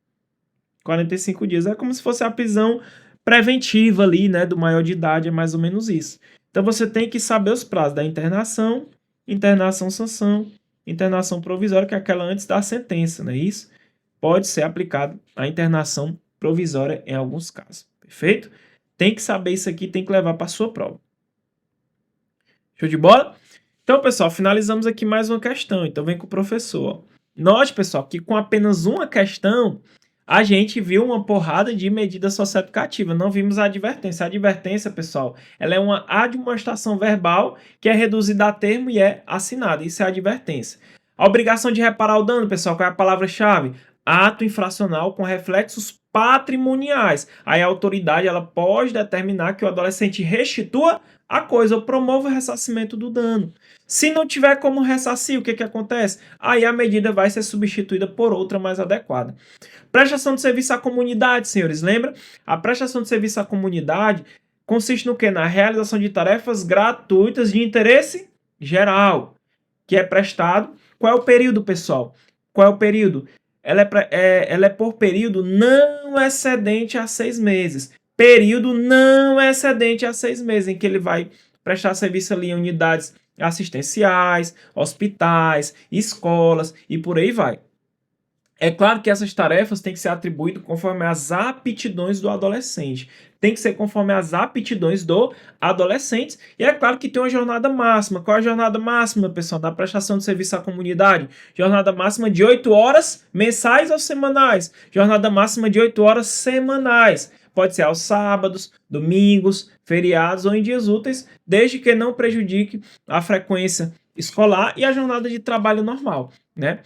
45 dias. É como se fosse a prisão preventiva ali, né? Do maior de idade, é mais ou menos isso. Então você tem que saber os prazos da internação, internação-sanção, internação provisória, que é aquela antes da sentença, não é isso? Pode ser aplicado a internação provisória em alguns casos, perfeito? Tem que saber isso aqui, tem que levar para a sua prova. Show de bola? Então, pessoal, finalizamos aqui mais uma questão. Então, vem com o professor. Note, pessoal, que com apenas uma questão, a gente viu uma porrada de medida socioeducativa. Não vimos a advertência. A advertência, pessoal, ela é uma admoestação verbal que é reduzida a termo e é assinada. Isso é a advertência. A obrigação de reparar o dano, pessoal, qual é a palavra-chave? Ato infracional com reflexos patrimoniais. Aí a autoridade ela pode determinar que o adolescente restitua a coisa ou promova o ressarcimento do dano. Se não tiver como ressarcir, o que acontece? Aí a medida vai ser substituída por outra mais adequada. Prestação de serviço à comunidade, senhores. Lembra? A prestação de serviço à comunidade consiste no quê? Na realização de tarefas gratuitas de interesse geral, que é prestado. Qual é o período, pessoal? Qual é o período? Ela é por período não excedente a 6 meses. Período não excedente a 6 meses, em que ele vai prestar serviço ali em unidades assistenciais, hospitais, escolas e por aí vai. É claro que essas tarefas têm que ser atribuídas conforme as aptidões do adolescente. Tem que ser conforme as aptidões do adolescente. E é claro que tem uma jornada máxima. Qual é a jornada máxima, pessoal, da prestação de serviço à comunidade? Jornada máxima de 8 horas mensais ou semanais? Jornada máxima de 8 horas semanais. pode ser aos sábados, domingos, feriados ou em dias úteis, desde que não prejudique a frequência escolar e a jornada de trabalho normal, né?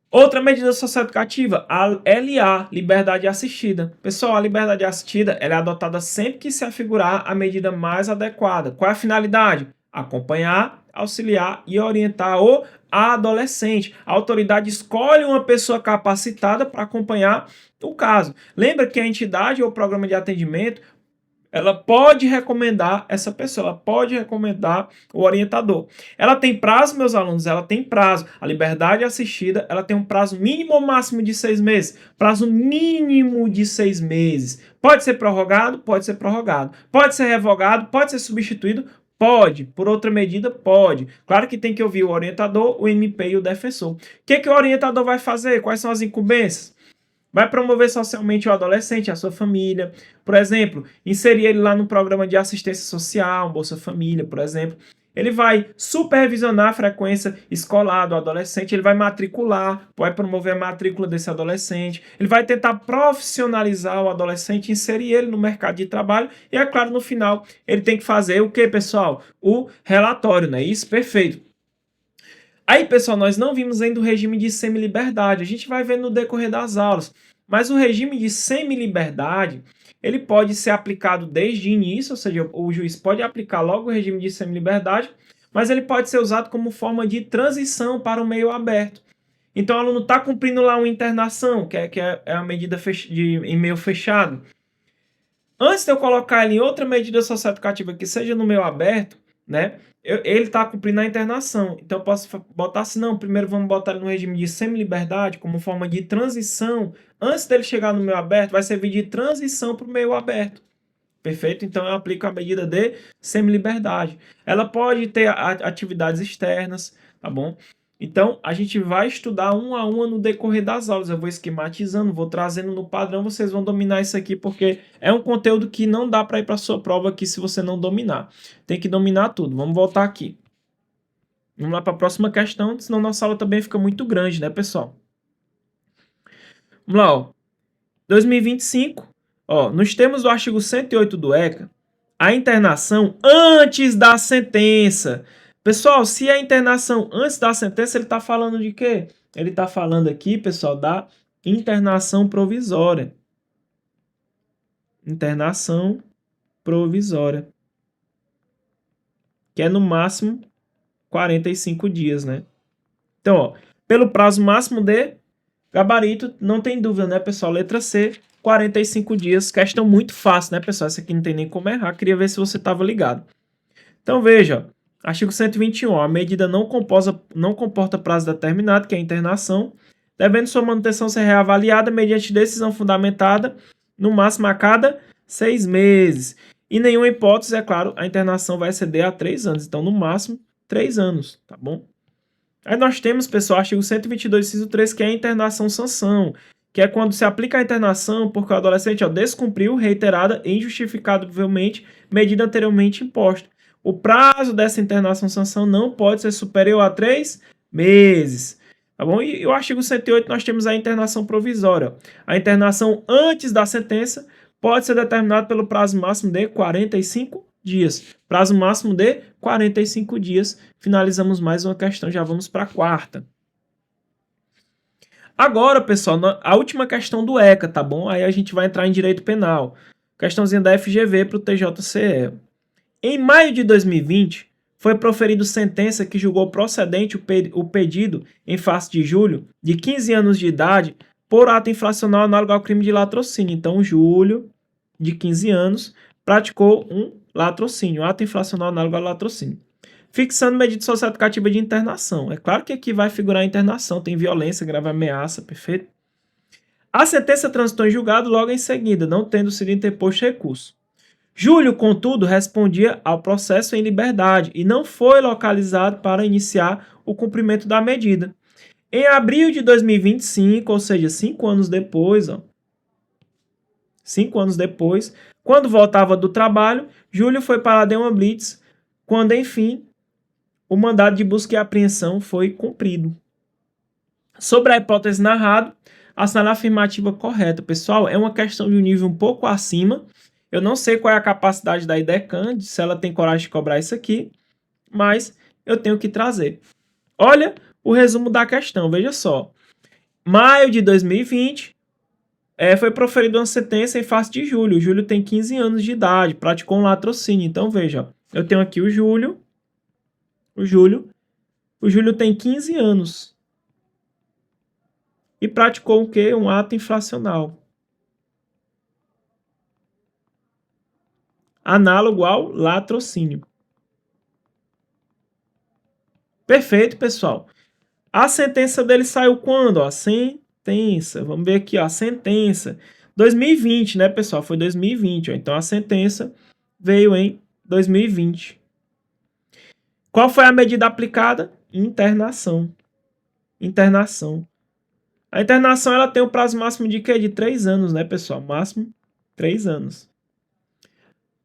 Outra medida socioeducativa, a LA, liberdade assistida. Pessoal, a liberdade assistida ela é adotada sempre que se afigurar a medida mais adequada. Qual é a finalidade? Acompanhar, auxiliar e orientar o adolescente. A autoridade escolhe uma pessoa capacitada para acompanhar o caso. Lembra que a entidade ou programa de atendimento ela pode recomendar essa pessoa, ela pode recomendar o orientador. Ela tem prazo, meus alunos, ela tem prazo. A liberdade assistida, ela tem um prazo mínimo ou máximo de 6 meses. Prazo mínimo de 6 meses. Pode ser prorrogado? Pode ser prorrogado. Pode ser revogado? Pode ser substituído? Pode. Por outra medida? Pode. Claro que tem que ouvir o orientador, o MP e o defensor. O que o orientador vai fazer? Quais são as incumbências? Vai promover socialmente o adolescente, a sua família. Por exemplo, inserir ele lá no programa de assistência social, Bolsa Família, por exemplo. Ele vai supervisionar a frequência escolar do adolescente, ele vai matricular, vai promover a matrícula desse adolescente, ele vai tentar profissionalizar o adolescente, inserir ele no mercado de trabalho e, é claro, no final, ele tem que fazer o que, pessoal? O relatório, não é isso? Perfeito. Aí, pessoal, nós não vimos ainda o regime de semi-liberdade. A gente vai ver no decorrer das aulas. Mas o regime de semi-liberdade, ele pode ser aplicado desde o início, ou seja, o juiz pode aplicar logo o regime de semi-liberdade, mas ele pode ser usado como forma de transição para o meio aberto. Então, o aluno está cumprindo lá uma internação, que é a medida em meio fechado. Antes de eu colocar ele em outra medida socioeducativa que seja no meio aberto, né? Ele está cumprindo a internação. Então, eu posso botar assim, não, primeiro vamos botar ele no regime de semi-liberdade, como forma de transição. Antes dele chegar no meio aberto, vai servir de transição para o meio aberto. Perfeito? Então, eu aplico a medida de semi-liberdade. Ela pode ter atividades externas, tá bom? Então, a gente vai estudar uma a uma no decorrer das aulas. Eu vou esquematizando, vou trazendo no padrão, vocês vão dominar isso aqui, porque é um conteúdo que não dá para ir para a sua prova aqui se você não dominar. Tem que dominar tudo. Vamos voltar aqui. Vamos lá para a próxima questão, senão nossa aula também fica muito grande, né, pessoal? Vamos lá, ó. 2025, ó, nos termos do artigo 108 do ECA, a internação antes da sentença. Pessoal, se a internação antes da sentença, ele está falando de quê? Ele está falando aqui, pessoal, da internação provisória. Internação provisória. Que é no máximo 45 dias, né? Então, ó, pelo prazo máximo de gabarito, não tem dúvida, né, pessoal? Letra C, 45 dias. Questão muito fácil, né, pessoal? Essa aqui não tem nem como errar. Queria ver se você estava ligado. Então, veja, ó. Artigo 121, a medida não comporta prazo determinado, que é a internação, devendo sua manutenção ser reavaliada mediante decisão fundamentada, no máximo a cada 6 meses. Em nenhuma hipótese, é claro, a internação vai exceder a 3 anos. Então, no máximo, 3 anos, tá bom? Aí nós temos, pessoal, artigo 122, inciso 3, que é a internação-sanção, que é quando se aplica a internação porque o adolescente descumpriu reiterada e injustificavelmente medida anteriormente imposta. O prazo dessa internação-sanção não pode ser superior a 3 meses. Tá bom? E o artigo 108 nós temos a internação provisória. A internação antes da sentença pode ser determinada pelo prazo máximo de 45 dias. Prazo máximo de 45 dias. Finalizamos mais uma questão, já vamos para a quarta. Agora, pessoal, a última questão do ECA, tá bom? Aí a gente vai entrar em direito penal. Questãozinha da FGV para o TJCE. Em maio de 2020, foi proferido sentença que julgou procedente o pedido, em face de Júlio, de 15 anos de idade, por ato infracional análogo ao crime de latrocínio. Então, Júlio, de 15 anos, praticou um latrocínio, ato infracional análogo ao latrocínio. Fixando medida socioeducativa de internação. É claro que aqui vai figurar a internação, tem violência, grave ameaça, perfeito? A sentença transitou em julgado logo em seguida, não tendo sido interposto recurso. Júlio, contudo, respondia ao processo em liberdade e não foi localizado para iniciar o cumprimento da medida. Em abril de 2025, ou seja, 5 anos depois, 5 anos depois, quando voltava do trabalho, Júlio foi para a Delma Blitz, quando, enfim, o mandado de busca e apreensão foi cumprido. Sobre a hipótese narrada, Assinale a afirmativa correta. Pessoal, é uma questão de um nível um pouco acima. Eu não sei qual é a capacidade da IDECAN, se ela tem coragem de cobrar isso aqui, mas eu tenho que trazer. Olha o resumo da questão, veja só. Maio de 2020, foi proferida uma sentença em face de Júlio. O Júlio tem 15 anos de idade, praticou um latrocínio. Então, veja, eu tenho aqui o Júlio. O Júlio tem 15 anos. E praticou o quê? Um ato infracional. Análogo ao latrocínio. Perfeito, pessoal. A sentença dele saiu quando? Ó, a sentença. Vamos ver aqui, ó, a sentença. 2020, né, pessoal? Foi 2020. Ó. Então, a sentença veio em 2020. Qual foi a medida aplicada? Internação. Internação. A internação ela tem o prazo máximo de quê? De 3 anos, né, pessoal? Máximo 3 anos.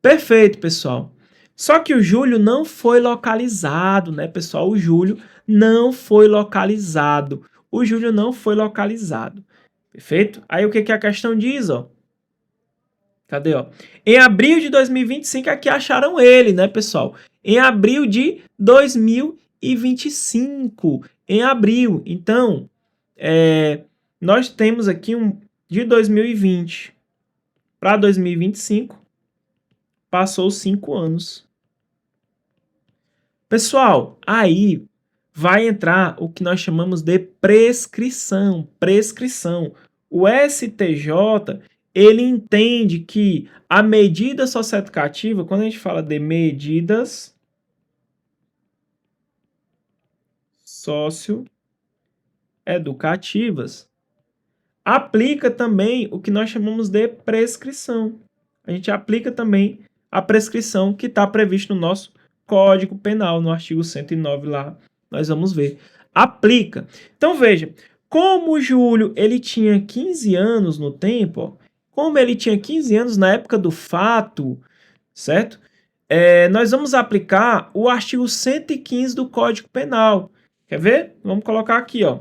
Perfeito, pessoal. Só que o Júlio não foi localizado, né, pessoal? O Júlio não foi localizado. O Júlio não foi localizado. Perfeito? Aí o que que a questão diz, ó? Cadê, ó? Em abril de 2025 aqui acharam ele, né, pessoal? Em abril de 2025. Em abril. Então, nós temos aqui de 2020 para 2025. Passou 5 anos. Pessoal, aí vai entrar o que nós chamamos de prescrição. Prescrição. O STJ, ele entende que a medida socioeducativa, quando a gente fala de medidas socioeducativas, aplica também o que nós chamamos de prescrição. A gente aplica também a prescrição que está previsto no nosso Código Penal, no artigo 109 lá, nós vamos ver. Aplica. Então, veja, como o Júlio ele tinha 15 anos no tempo, ó, como ele tinha 15 anos na época do fato, certo? Nós vamos aplicar o artigo 115 do Código Penal. Quer ver? Vamos colocar aqui, ó.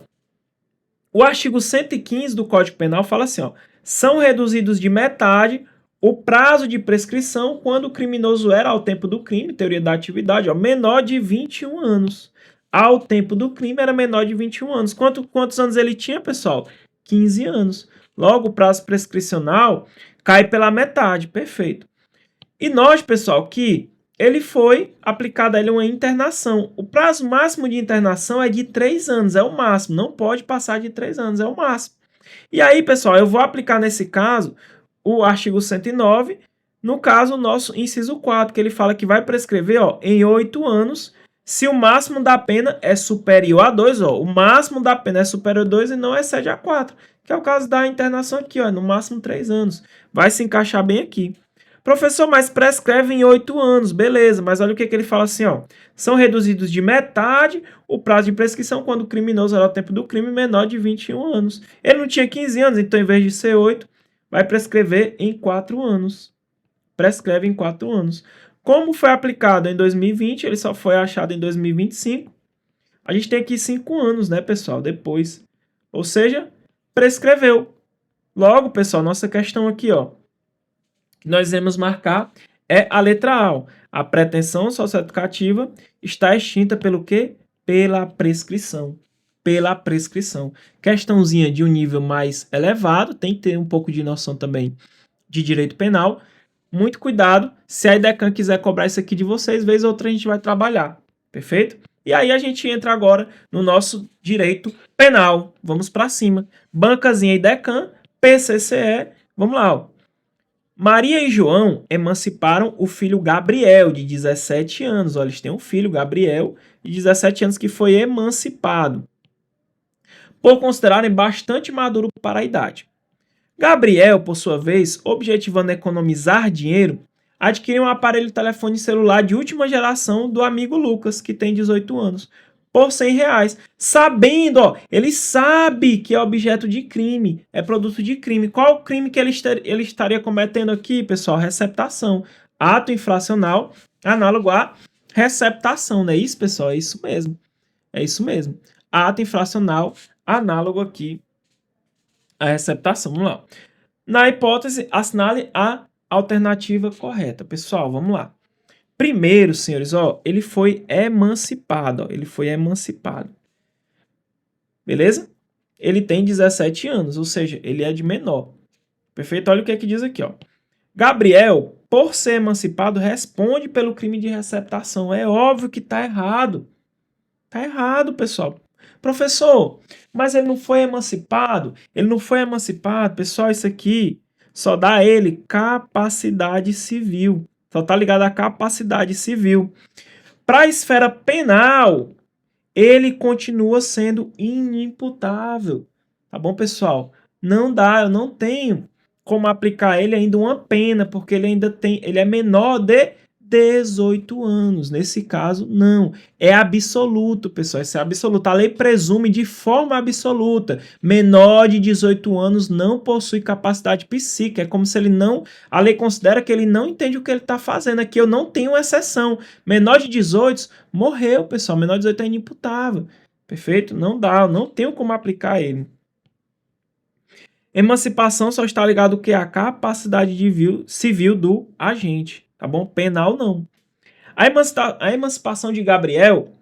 O artigo 115 do Código Penal fala assim, ó, são reduzidos de metade o prazo de prescrição quando o criminoso era, ao tempo do crime, teoria da atividade, ó, menor de 21 anos. Ao tempo do crime era menor de 21 anos. Quantos anos ele tinha, pessoal? 15 anos. Logo, o prazo prescricional cai pela metade. Perfeito. E nós, pessoal, que ele foi aplicada a ele uma internação. O prazo máximo de internação é de 3 anos, é o máximo. Não pode passar de 3 anos, é o máximo. E aí, pessoal, eu vou aplicar nesse caso o artigo 109, no caso, o nosso inciso 4, que ele fala que vai prescrever, ó, em 8 anos, se o máximo da pena é superior a 2, ó, o máximo da pena é superior a 2 e não excede a 4, que é o caso da internação aqui, ó, no máximo 3 anos. Vai se encaixar bem aqui. Professor, mas prescreve em 8 anos, beleza, mas olha o que ele fala assim, ó. São reduzidos de metade o prazo de prescrição quando o criminoso era o tempo do crime menor de 21 anos. Ele não tinha 15 anos, então em vez de ser 8, vai prescrever em 4 anos. Prescreve em 4 anos. Como foi aplicado em 2020, ele só foi achado em 2025. A gente tem aqui 5 anos, né, pessoal, depois. Ou seja, prescreveu. Logo, pessoal, nossa questão aqui, ó, que nós iremos marcar é a letra A. Ó. A pretensão socioeducativa está extinta pelo quê? Pela prescrição. Pela prescrição. Questãozinha de um nível mais elevado, tem que ter um pouco de noção também de direito penal. Muito cuidado, se a IDECAN quiser cobrar isso aqui de vocês, vez ou outra a gente vai trabalhar, perfeito? E aí a gente entra agora no nosso direito penal. Vamos para cima. Bancazinha IDECAN, PCCE, vamos lá, ó. Maria e João emanciparam o filho Gabriel, de 17 anos. Olha, eles têm um filho, Gabriel, de 17 anos, que foi emancipado, por considerarem bastante maduro para a idade. Gabriel, por sua vez, objetivando economizar dinheiro, adquiriu um aparelho de telefone celular de última geração do amigo Lucas, que tem 18 anos, por R$100. Sabendo, ó, ele sabe que é objeto de crime, é produto de crime. Qual o crime que ele estaria cometendo aqui, pessoal? Receptação. Ato infracional análogo a receptação, não é isso, pessoal? É isso mesmo. É isso mesmo. Ato infracional análogo aqui a receptação. Vamos lá. Na hipótese, assinale a alternativa correta. Pessoal, vamos lá. Primeiro, senhores, ó, ele foi emancipado. Ó, ele foi emancipado. Beleza? Ele tem 17 anos, ou seja, ele é de menor. Perfeito? Olha o que é que diz aqui, ó. Gabriel, por ser emancipado, responde pelo crime de receptação. É óbvio que tá errado. Tá errado, pessoal. Professor, mas ele não foi emancipado? Ele não foi emancipado. Pessoal, isso aqui só dá a ele capacidade civil. Só tá ligado à capacidade civil. Para a esfera penal, ele continua sendo inimputável. Tá bom, pessoal? Não dá, eu não tenho como aplicar ele ainda uma pena, porque ele é menor de 18 anos. Nesse caso, não. É absoluto, pessoal. Isso é absoluto. A lei presume de forma absoluta. Menor de 18 anos não possui capacidade psíquica. É como se ele não... A lei considera que ele não entende o que ele está fazendo. Aqui eu não tenho exceção. Menor de 18, morreu, pessoal. Menor de 18 é inimputável. Perfeito? Não dá. Eu não tenho como aplicar ele. Emancipação só está ligado ao que? A capacidade civil do agente. Tá bom? Penal não. A emancipação de Gabriel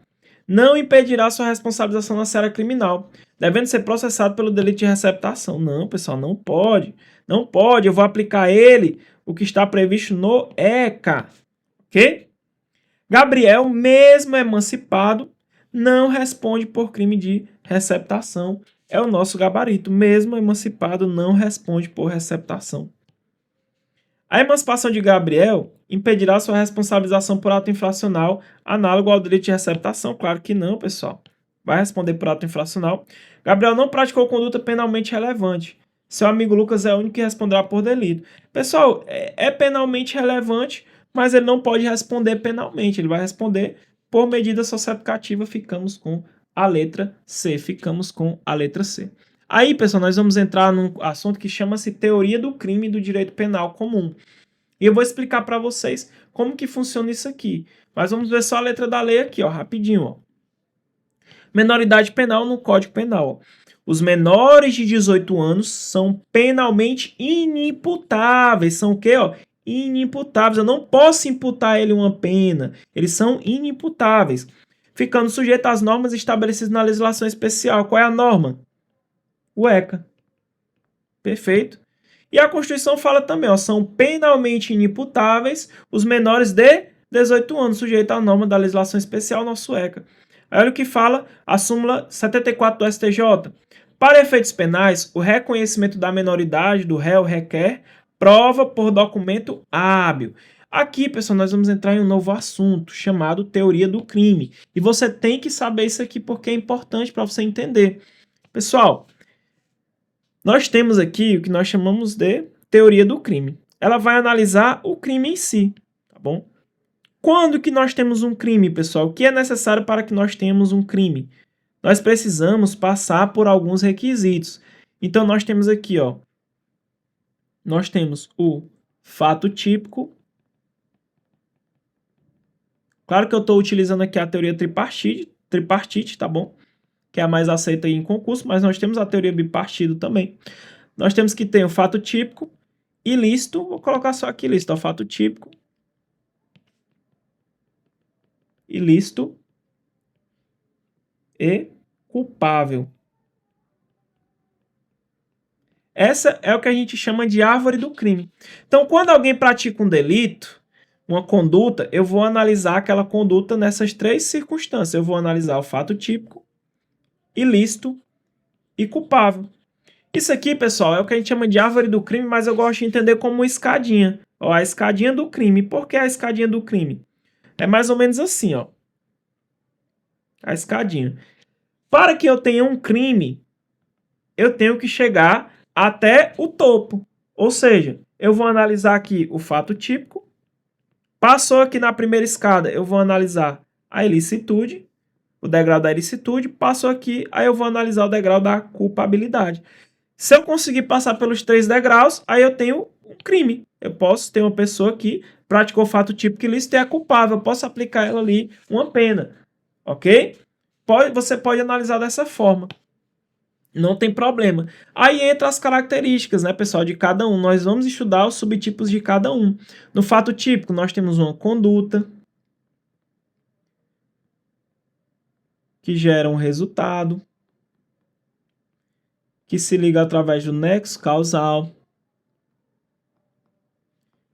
não impedirá sua responsabilização na seara criminal, devendo ser processado pelo delito de receptação. Não, pessoal, não pode. Não pode. Eu vou aplicar a ele o que está previsto no ECA. Ok? Gabriel, mesmo emancipado, não responde por crime de receptação. É o nosso gabarito. Mesmo emancipado, não responde por receptação. A emancipação de Gabriel impedirá sua responsabilização por ato infracional análogo ao delito de receptação? Claro que não, pessoal. Vai responder por ato infracional. Gabriel não praticou conduta penalmente relevante. Seu amigo Lucas é o único que responderá por delito. Pessoal, é penalmente relevante, mas ele não pode responder penalmente. Ele vai responder por medida socioeducativa. Ficamos com a letra C. Ficamos com a letra C. Aí, pessoal, nós vamos entrar num assunto que chama-se teoria do crime do direito penal comum. E eu vou explicar para vocês como que funciona isso aqui. Mas vamos ver só a letra da lei aqui, ó, rapidinho, ó. Menoridade penal no Código Penal. Os menores de 18 anos são penalmente inimputáveis. São o quê, ó? Inimputáveis. Eu não posso imputar a ele uma pena. Eles são inimputáveis. Ficando sujeito às normas estabelecidas na legislação especial. Qual é a norma? O ECA. Perfeito. E a Constituição fala também, ó, são penalmente inimputáveis os menores de 18 anos, sujeitos à norma da legislação especial, nosso ECA. Aí olha o que fala a súmula 74 do STJ. Para efeitos penais, o reconhecimento da menoridade do réu requer prova por documento hábil. Aqui, pessoal, nós vamos entrar em um novo assunto chamado teoria do crime. E você tem que saber isso aqui porque é importante para você entender. Pessoal, nós temos aqui o que nós chamamos de teoria do crime. Ela vai analisar o crime em si, tá bom? Quando que nós temos um crime, pessoal? O que é necessário para que nós tenhamos um crime? Nós precisamos passar por alguns requisitos. Então, nós temos aqui, ó, nós temos o fato típico. Claro que eu estou utilizando aqui a teoria tripartite, tá bom? Que é a mais aceita aí em concurso, mas nós temos a teoria bipartido também. Nós temos que ter o fato típico, ilícito, vou colocar só aqui ilícito, ó, fato típico, ilícito e culpável. Essa é o que a gente chama de árvore do crime. Então, quando alguém pratica um delito, uma conduta, eu vou analisar aquela conduta nessas três circunstâncias. Eu vou analisar o fato típico, ilícito e culpável. Isso aqui, pessoal, é o que a gente chama de árvore do crime, mas eu gosto de entender como uma escadinha. Ó, a escadinha do crime. Por que a escadinha do crime? É mais ou menos assim, ó. A escadinha. Para que eu tenha um crime, eu tenho que chegar até o topo. Ou seja, eu vou analisar aqui o fato típico. Passou aqui na primeira escada, eu vou analisar a ilicitude, o degrau da ilicitude. Passou aqui, aí eu vou analisar o degrau da culpabilidade. Se eu conseguir passar pelos 3 degraus, aí eu tenho um crime. Eu posso ter uma pessoa que praticou o fato típico ilícito e é culpável. Eu posso aplicar ela ali uma pena. Ok? Você pode analisar dessa forma. Não tem problema. Aí entra as características, né, pessoal, de cada um. Nós vamos estudar os subtipos de cada um. No fato típico, nós temos uma conduta que gera um resultado, que se liga através do nexo causal.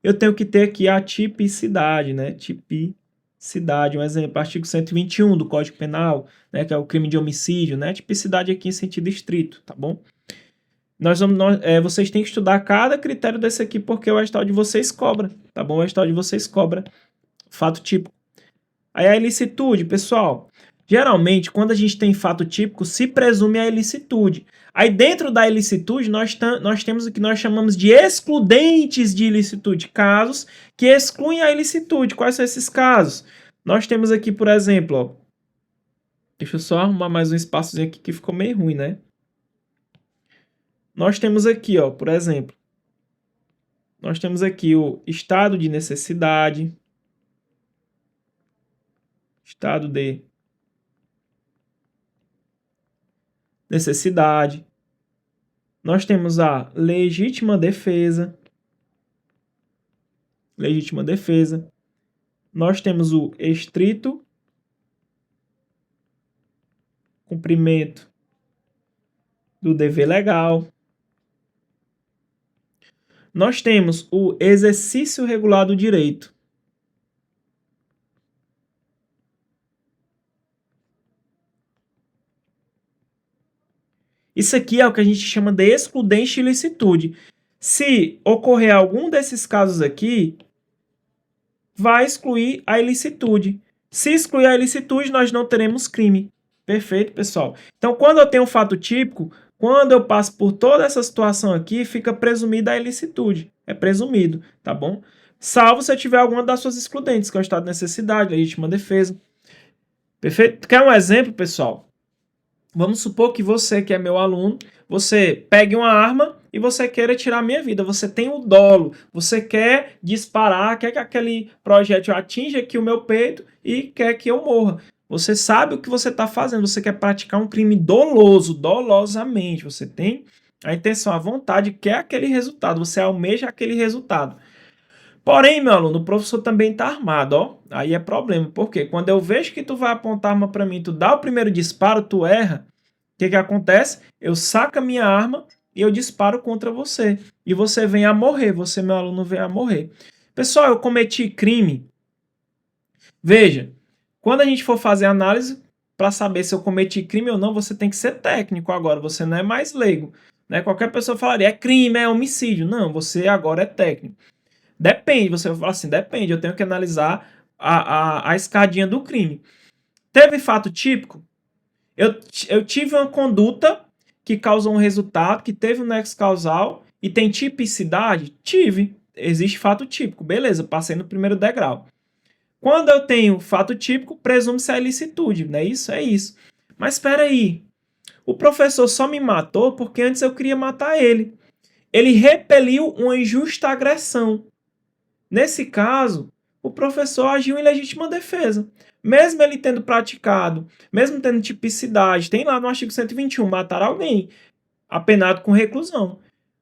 Eu tenho que ter aqui a tipicidade, né? Tipicidade, um exemplo, artigo 121 do Código Penal, né, que é o crime de homicídio, né? Tipicidade aqui em sentido estrito, tá bom? Vocês têm que estudar cada critério desse aqui, porque o edital de vocês cobra, tá bom? O edital de vocês cobra fato típico. Aí a ilicitude, pessoal. Geralmente, quando a gente tem fato típico, se presume a ilicitude. Aí dentro da ilicitude, nós temos o que nós chamamos de excludentes de ilicitude, casos que excluem a ilicitude. Quais são esses casos? Nós temos aqui, por exemplo, ó, deixa eu só arrumar mais um espaçozinho aqui que ficou meio ruim, né? Nós temos aqui, ó, por exemplo, nós temos aqui o estado de necessidade, estado de necessidade. Nós temos a legítima defesa. Legítima defesa. Nós temos o estrito cumprimento do dever legal. Nós temos o exercício regular do direito. Isso aqui é o que a gente chama de excludente de ilicitude. Se ocorrer algum desses casos aqui, vai excluir a ilicitude. Se excluir a ilicitude, nós não teremos crime. Perfeito, pessoal? Então, quando eu tenho um fato típico, quando eu passo por toda essa situação aqui, fica presumida a ilicitude. É presumido, tá bom? Salvo se eu tiver alguma das suas excludentes, que é o estado de necessidade, legítima defesa. Perfeito? Quer um exemplo, pessoal? Vamos supor que você, que é meu aluno, você pegue uma arma e você queira tirar a minha vida. Você tem o dolo, você quer disparar, quer que aquele projétil atinja aqui o meu peito e quer que eu morra. Você sabe o que você está fazendo, você quer praticar um crime doloso, dolosamente. Você tem a intenção, a vontade, quer aquele resultado, você almeja aquele resultado. Porém, meu aluno, o professor também está armado, ó. Aí é problema, porque quando eu vejo que tu vai apontar a arma para mim, tu dá o primeiro disparo, tu erra, o que acontece? Eu saco a minha arma e eu disparo contra você. E você vem a morrer, você, meu aluno, vem a morrer. Pessoal, eu cometi crime. Veja, quando a gente for fazer análise para saber se eu cometi crime ou não, você tem que ser técnico agora, você não é mais leigo. Né? Qualquer pessoa falaria, é crime, é homicídio. Não, você agora é técnico. Depende, você vai falar assim, depende, eu tenho que analisar a escadinha do crime. Teve fato típico? Eu tive uma conduta que causou um resultado, que teve um nexo causal e tem tipicidade? Tive. Existe fato típico. Beleza, passei no primeiro degrau. Quando eu tenho fato típico, presume-se a ilicitude, não é isso? É isso. Mas espera aí, o professor só me matou porque antes eu queria matar ele. Ele repeliu uma injusta agressão. Nesse caso, o professor agiu em legítima defesa. Mesmo ele tendo praticado, mesmo tendo tipicidade, tem lá no artigo 121, matar alguém, apenado com reclusão.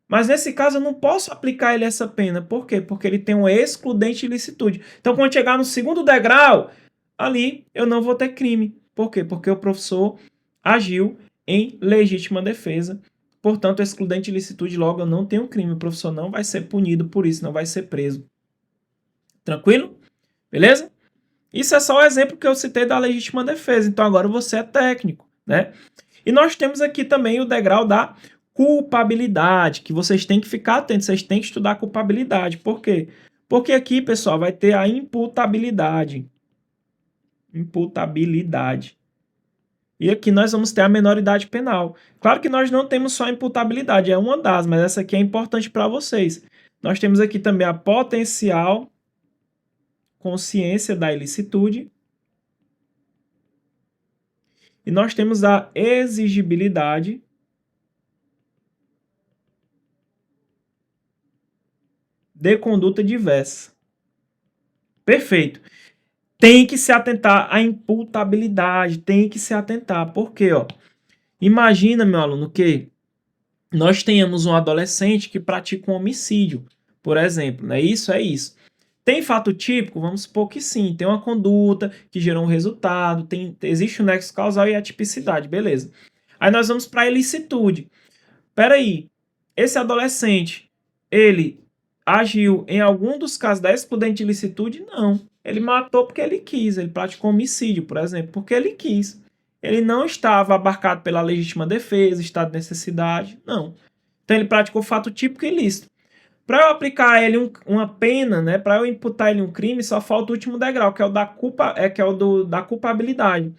Mas nesse caso eu não posso aplicar ele essa pena. Por quê? Porque ele tem um excludente de ilicitude. Então quando chegar no segundo degrau, ali eu não vou ter crime. Por quê? Porque o professor agiu em legítima defesa. Portanto, excludente de ilicitude, logo eu não tenho crime. O professor não vai ser punido por isso, não vai ser preso. Tranquilo? Beleza? Isso é só o exemplo que eu citei da legítima defesa. Então agora você é técnico, né? E nós temos aqui também o degrau da culpabilidade, que vocês têm que ficar atentos, vocês têm que estudar a culpabilidade. Por quê? Porque aqui, pessoal, vai ter a imputabilidade. Imputabilidade. E aqui nós vamos ter a menoridade penal. Claro que nós não temos só a imputabilidade, é uma das, mas essa aqui é importante para vocês. Nós temos aqui também a potencial consciência da ilicitude. E nós temos a exigibilidade de conduta diversa. Perfeito. Tem que se atentar à imputabilidade, tem que se atentar. Por quê? Ó? Imagina, meu aluno, que nós tenhamos um adolescente que pratica um homicídio, por exemplo, né? Isso é isso. Tem fato típico? Vamos supor que sim. Tem uma conduta que gerou um resultado, existe o nexo causal e a tipicidade, beleza. Aí nós vamos para a ilicitude. Peraí, esse adolescente, ele agiu em algum dos casos da excludente de ilicitude? Não. Ele matou porque ele quis, ele praticou homicídio, por exemplo, porque ele quis. Ele não estava abarcado pela legítima defesa, estado de necessidade, não. Então ele praticou fato típico ilícito. Para eu aplicar a ele uma pena, né, para eu imputar ele um crime, só falta o último degrau, que é o da culpa, que é o da culpabilidade.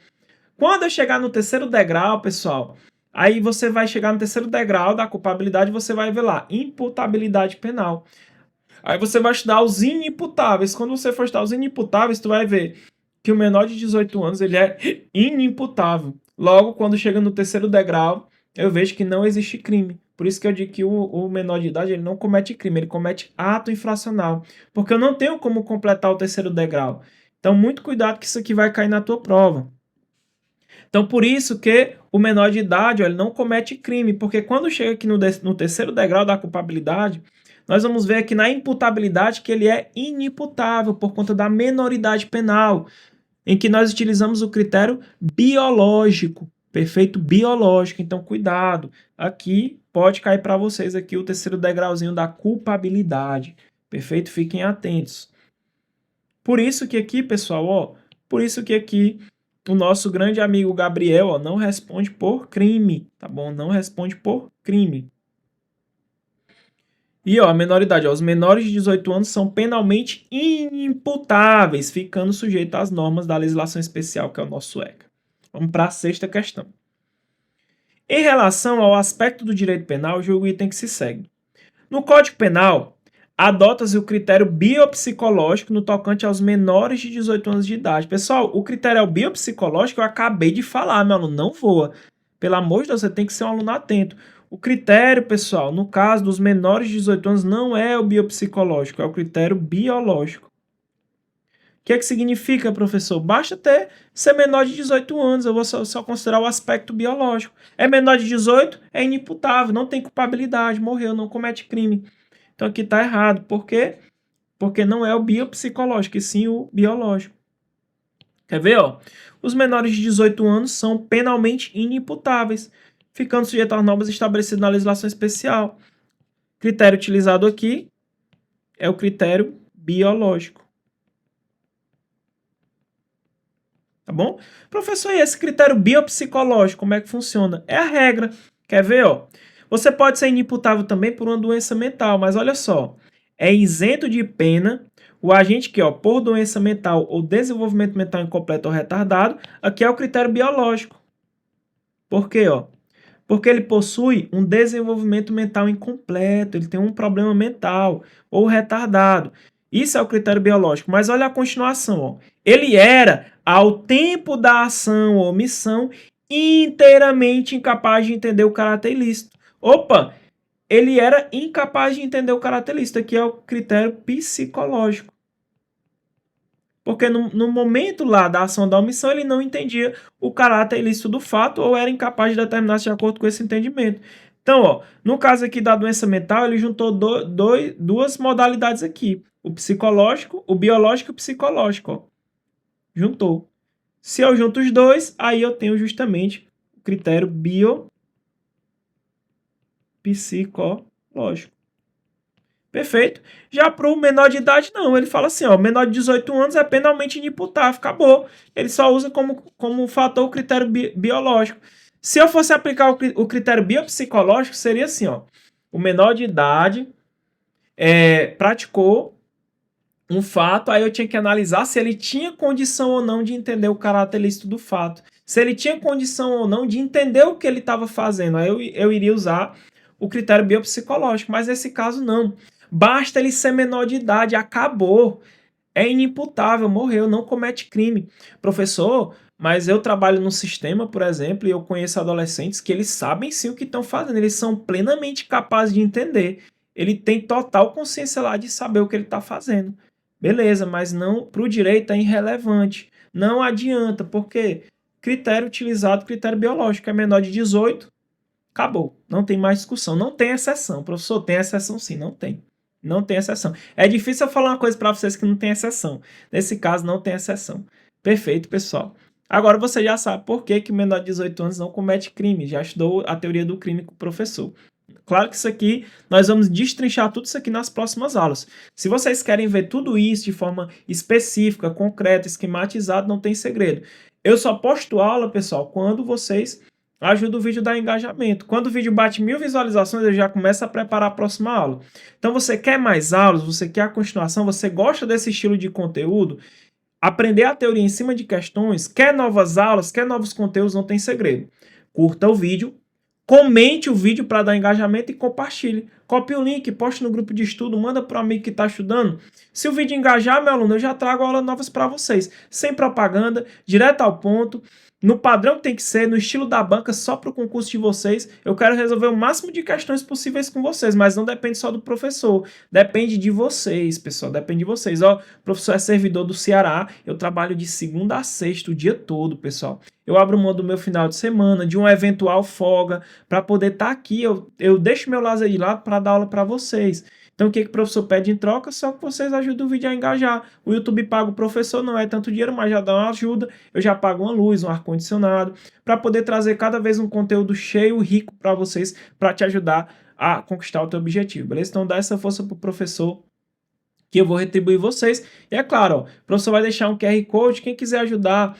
Quando eu chegar no terceiro degrau, pessoal, aí você vai chegar no terceiro degrau da culpabilidade, você vai ver lá, imputabilidade penal. Aí você vai estudar os inimputáveis. Quando você for estudar os inimputáveis, tu vai ver que o menor de 18 anos ele é inimputável. Logo, quando chega no terceiro degrau, eu vejo que não existe crime. Por isso que eu digo que o menor de idade ele não comete crime, ele comete ato infracional. Porque eu não tenho como completar o terceiro degrau. Então, muito cuidado que isso aqui vai cair na tua prova. Então, por isso que o menor de idade, ó, ele não comete crime, porque quando chega aqui no terceiro degrau da culpabilidade, nós vamos ver aqui na imputabilidade que ele é inimputável por conta da menoridade penal, em que nós utilizamos o critério biológico, perfeito biológico. Então, cuidado, aqui pode cair para vocês aqui o terceiro degrauzinho da culpabilidade, perfeito? Fiquem atentos. Por isso que aqui, pessoal, ó, por isso que aqui o nosso grande amigo Gabriel, ó, não responde por crime, tá bom? Não responde por crime. E ó, a menoridade, ó, os menores de 18 anos são penalmente inimputáveis, ficando sujeitos às normas da legislação especial, que é o nosso ECA. Vamos para a sexta questão. Em relação ao aspecto do direito penal, julgo o item que se segue. No Código Penal, adota-se o critério biopsicológico no tocante aos menores de 18 anos de idade. Pessoal, o critério biopsicológico eu acabei de falar, meu aluno, não voa. Pelo amor de Deus, você tem que ser um aluno atento. O critério, pessoal, no caso dos menores de 18 anos, não é o biopsicológico, é o critério biológico. O que é que significa, professor? Basta ser menor de 18 anos, eu vou só considerar o aspecto biológico. É menor de 18, é inimputável, não tem culpabilidade, morreu, não comete crime. Então aqui está errado. Por quê? Porque não é o biopsicológico, e sim o biológico. Quer ver? Ó? Os menores de 18 anos são penalmente inimputáveis, ficando sujeitos às normas estabelecidas na legislação especial. O critério utilizado aqui é o critério biológico. Tá bom? Professor, e esse critério biopsicológico, como é que funciona? É a regra. Quer ver? Ó? Você pode ser inimputável também por uma doença mental, mas olha só, é isento de pena o agente que, ó, por doença mental ou desenvolvimento mental incompleto ou retardado, aqui é o critério biológico. Por quê? Ó? Porque ele possui um desenvolvimento mental incompleto, ele tem um problema mental ou retardado. Isso é o critério biológico. Mas olha a continuação. Ó. Ele era, ao tempo da ação ou omissão, inteiramente incapaz de entender o caráter ilícito. Opa! Ele era incapaz de entender o caráter ilícito. Aqui é o critério psicológico. Porque no momento lá da ação da omissão, ele não entendia o caráter ilícito do fato ou era incapaz de determinar de acordo com esse entendimento. Então, ó, no caso aqui da doença mental, ele juntou duas modalidades aqui. O psicológico, o biológico e o psicológico. Ó. Juntou. Se eu junto os dois, aí eu tenho justamente o critério biopsicológico. Perfeito. Já para o menor de idade, não. Ele fala assim, ó, menor de 18 anos é penalmente inimputável, acabou. Ele só usa como fator o critério biológico. Se eu fosse aplicar o critério biopsicológico, seria assim, ó. O menor de idade praticou um fato, aí eu tinha que analisar se ele tinha condição ou não de entender o caráter ilícito do fato. Se ele tinha condição ou não de entender o que ele estava fazendo. Aí eu iria usar o critério biopsicológico, mas nesse caso não. Basta ele ser menor de idade, acabou. É inimputável, morreu, não comete crime. Professor, mas eu trabalho no sistema, por exemplo, e eu conheço adolescentes que eles sabem sim o que estão fazendo, eles são plenamente capazes de entender. Ele tem total consciência lá de saber o que ele está fazendo. Beleza, mas não para o direito é irrelevante. Não adianta, porque critério utilizado, critério biológico, é menor de 18, acabou. Não tem mais discussão, não tem exceção. Professor, tem exceção sim, não tem. Não tem exceção. É difícil eu falar uma coisa para vocês que não tem exceção. Nesse caso, não tem exceção. Perfeito, pessoal. Agora você já sabe por que o menor de 18 anos não comete crime. Já estudou a teoria do crime com o professor. Claro que isso aqui, nós vamos destrinchar tudo isso aqui nas próximas aulas. Se vocês querem ver tudo isso de forma específica, concreta, esquematizada, não tem segredo. Eu só posto aula, pessoal, quando vocês ajudam o vídeo a dar engajamento. Quando o vídeo bate 1000 visualizações, eu já começo a preparar a próxima aula. Então, você quer mais aulas, você quer a continuação, você gosta desse estilo de conteúdo, aprender a teoria em cima de questões, quer novas aulas, quer novos conteúdos, não tem segredo. Curta o vídeo, comente o vídeo para dar engajamento e compartilhe. Copie o link, poste no grupo de estudo, manda para o amigo que está estudando. Se o vídeo engajar, meu aluno, eu já trago aulas novas para vocês. Sem propaganda, direto ao ponto. No padrão que tem que ser, no estilo da banca, só para o concurso de vocês. Eu quero resolver o máximo de questões possíveis com vocês, mas não depende só do professor. Depende de vocês, pessoal. Depende de vocês. Ó, o professor é servidor do Ceará. Eu trabalho de segunda a sexta o dia todo, pessoal. Eu abro mão do meu final de semana, de uma eventual folga, para poder estar aqui. Eu deixo meu lazer de lado para dar aula para vocês. Então, o que o professor pede em troca? Só que vocês ajudam o vídeo a engajar. O YouTube paga o professor, não é tanto dinheiro, mas já dá uma ajuda. Eu já pago uma luz, um ar-condicionado, para poder trazer cada vez um conteúdo cheio, rico para vocês, para te ajudar a conquistar o teu objetivo, beleza? Então, dá essa força pro professor, que eu vou retribuir vocês. E é claro, ó, o professor vai deixar um QR Code. Quem quiser ajudar,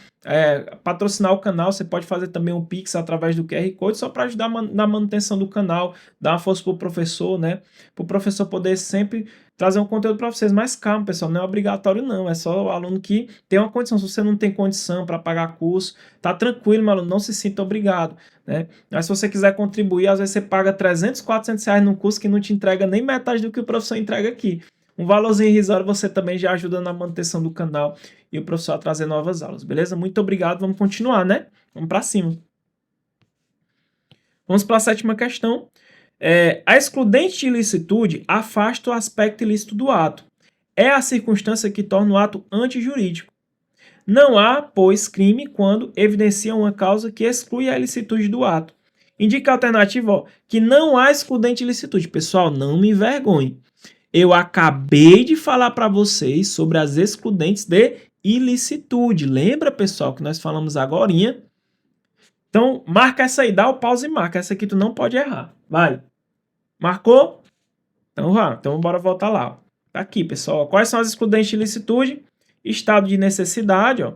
patrocinar o canal, você pode fazer também um Pix através do QR Code, só para ajudar na manutenção do canal, dar uma força para o professor, né? Para o professor poder sempre trazer um conteúdo para vocês. Mas calma, pessoal, não é obrigatório não, é só o aluno que tem uma condição. Se você não tem condição para pagar curso, tá tranquilo, meu aluno, não se sinta obrigado, né? Mas se você quiser contribuir, às vezes você paga 300, 400 reais num curso que não te entrega nem metade do que o professor entrega aqui. Um valorzinho irrisório você também já ajuda na manutenção do canal e o professor a trazer novas aulas, beleza? Muito obrigado, vamos continuar, né? Vamos para cima. Vamos para a sétima questão. A excludente de ilicitude afasta o aspecto ilícito do ato. É a circunstância que torna o ato antijurídico. Não há, pois, crime quando evidencia uma causa que exclui a ilicitude do ato. Indica a alternativa, ó, que não há excludente de ilicitude. Pessoal, não me envergonhe. Eu acabei de falar para vocês sobre as excludentes de ilicitude. Lembra, pessoal, que nós falamos agorinha? Então, marca essa aí, dá o pause e marca. Essa aqui tu não pode errar. Vai. Marcou? Então vá. Então bora voltar lá. Tá aqui, pessoal. Quais são as excludentes de ilicitude? Estado de necessidade, ó.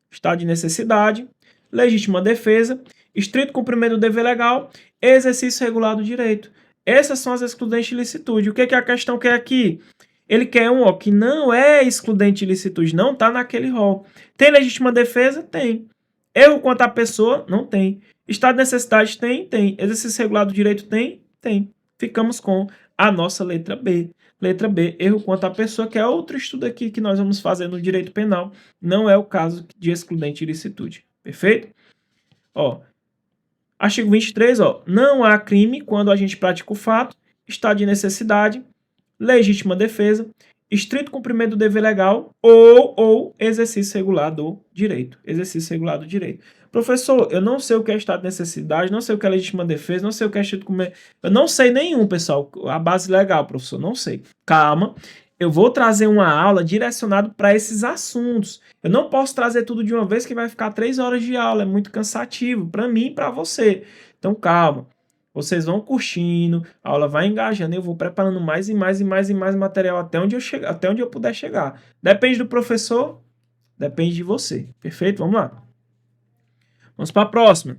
Estado de necessidade, legítima defesa, estrito cumprimento do dever legal, exercício regular do direito. Essas são as excludentes de ilicitude. O que a questão quer aqui? Ele quer um que não é excludente de ilicitude, não está naquele rol. Tem legítima defesa? Tem. Erro quanto à pessoa? Não tem. Estado de necessidade? Tem? Tem. Exercício regular do direito? Tem? Tem. Ficamos com a nossa letra B. Letra B, erro quanto à pessoa, que é outro estudo aqui que nós vamos fazer no direito penal. Não é o caso de excludente de ilicitude. Perfeito? Ó. Artigo 23, ó, não há crime quando a gente pratica o fato, estado de necessidade, legítima defesa, estrito cumprimento do dever legal ou exercício regular do direito. Exercício regular do direito. Professor, eu não sei o que é estado de necessidade, não sei o que é legítima defesa, não sei o que é estrito cumprimento. Eu não sei nenhum, pessoal. A base legal, professor, não sei. Calma. Eu vou trazer uma aula direcionada para esses assuntos. Eu não posso trazer tudo de uma vez que vai ficar 3 horas de aula. É muito cansativo para mim e para você. Então, calma. Vocês vão curtindo, a aula vai engajando. Eu vou preparando mais e mais e mais e mais material até onde eu puder chegar. Depende do professor, depende de você. Perfeito? Vamos lá. Vamos para a próxima.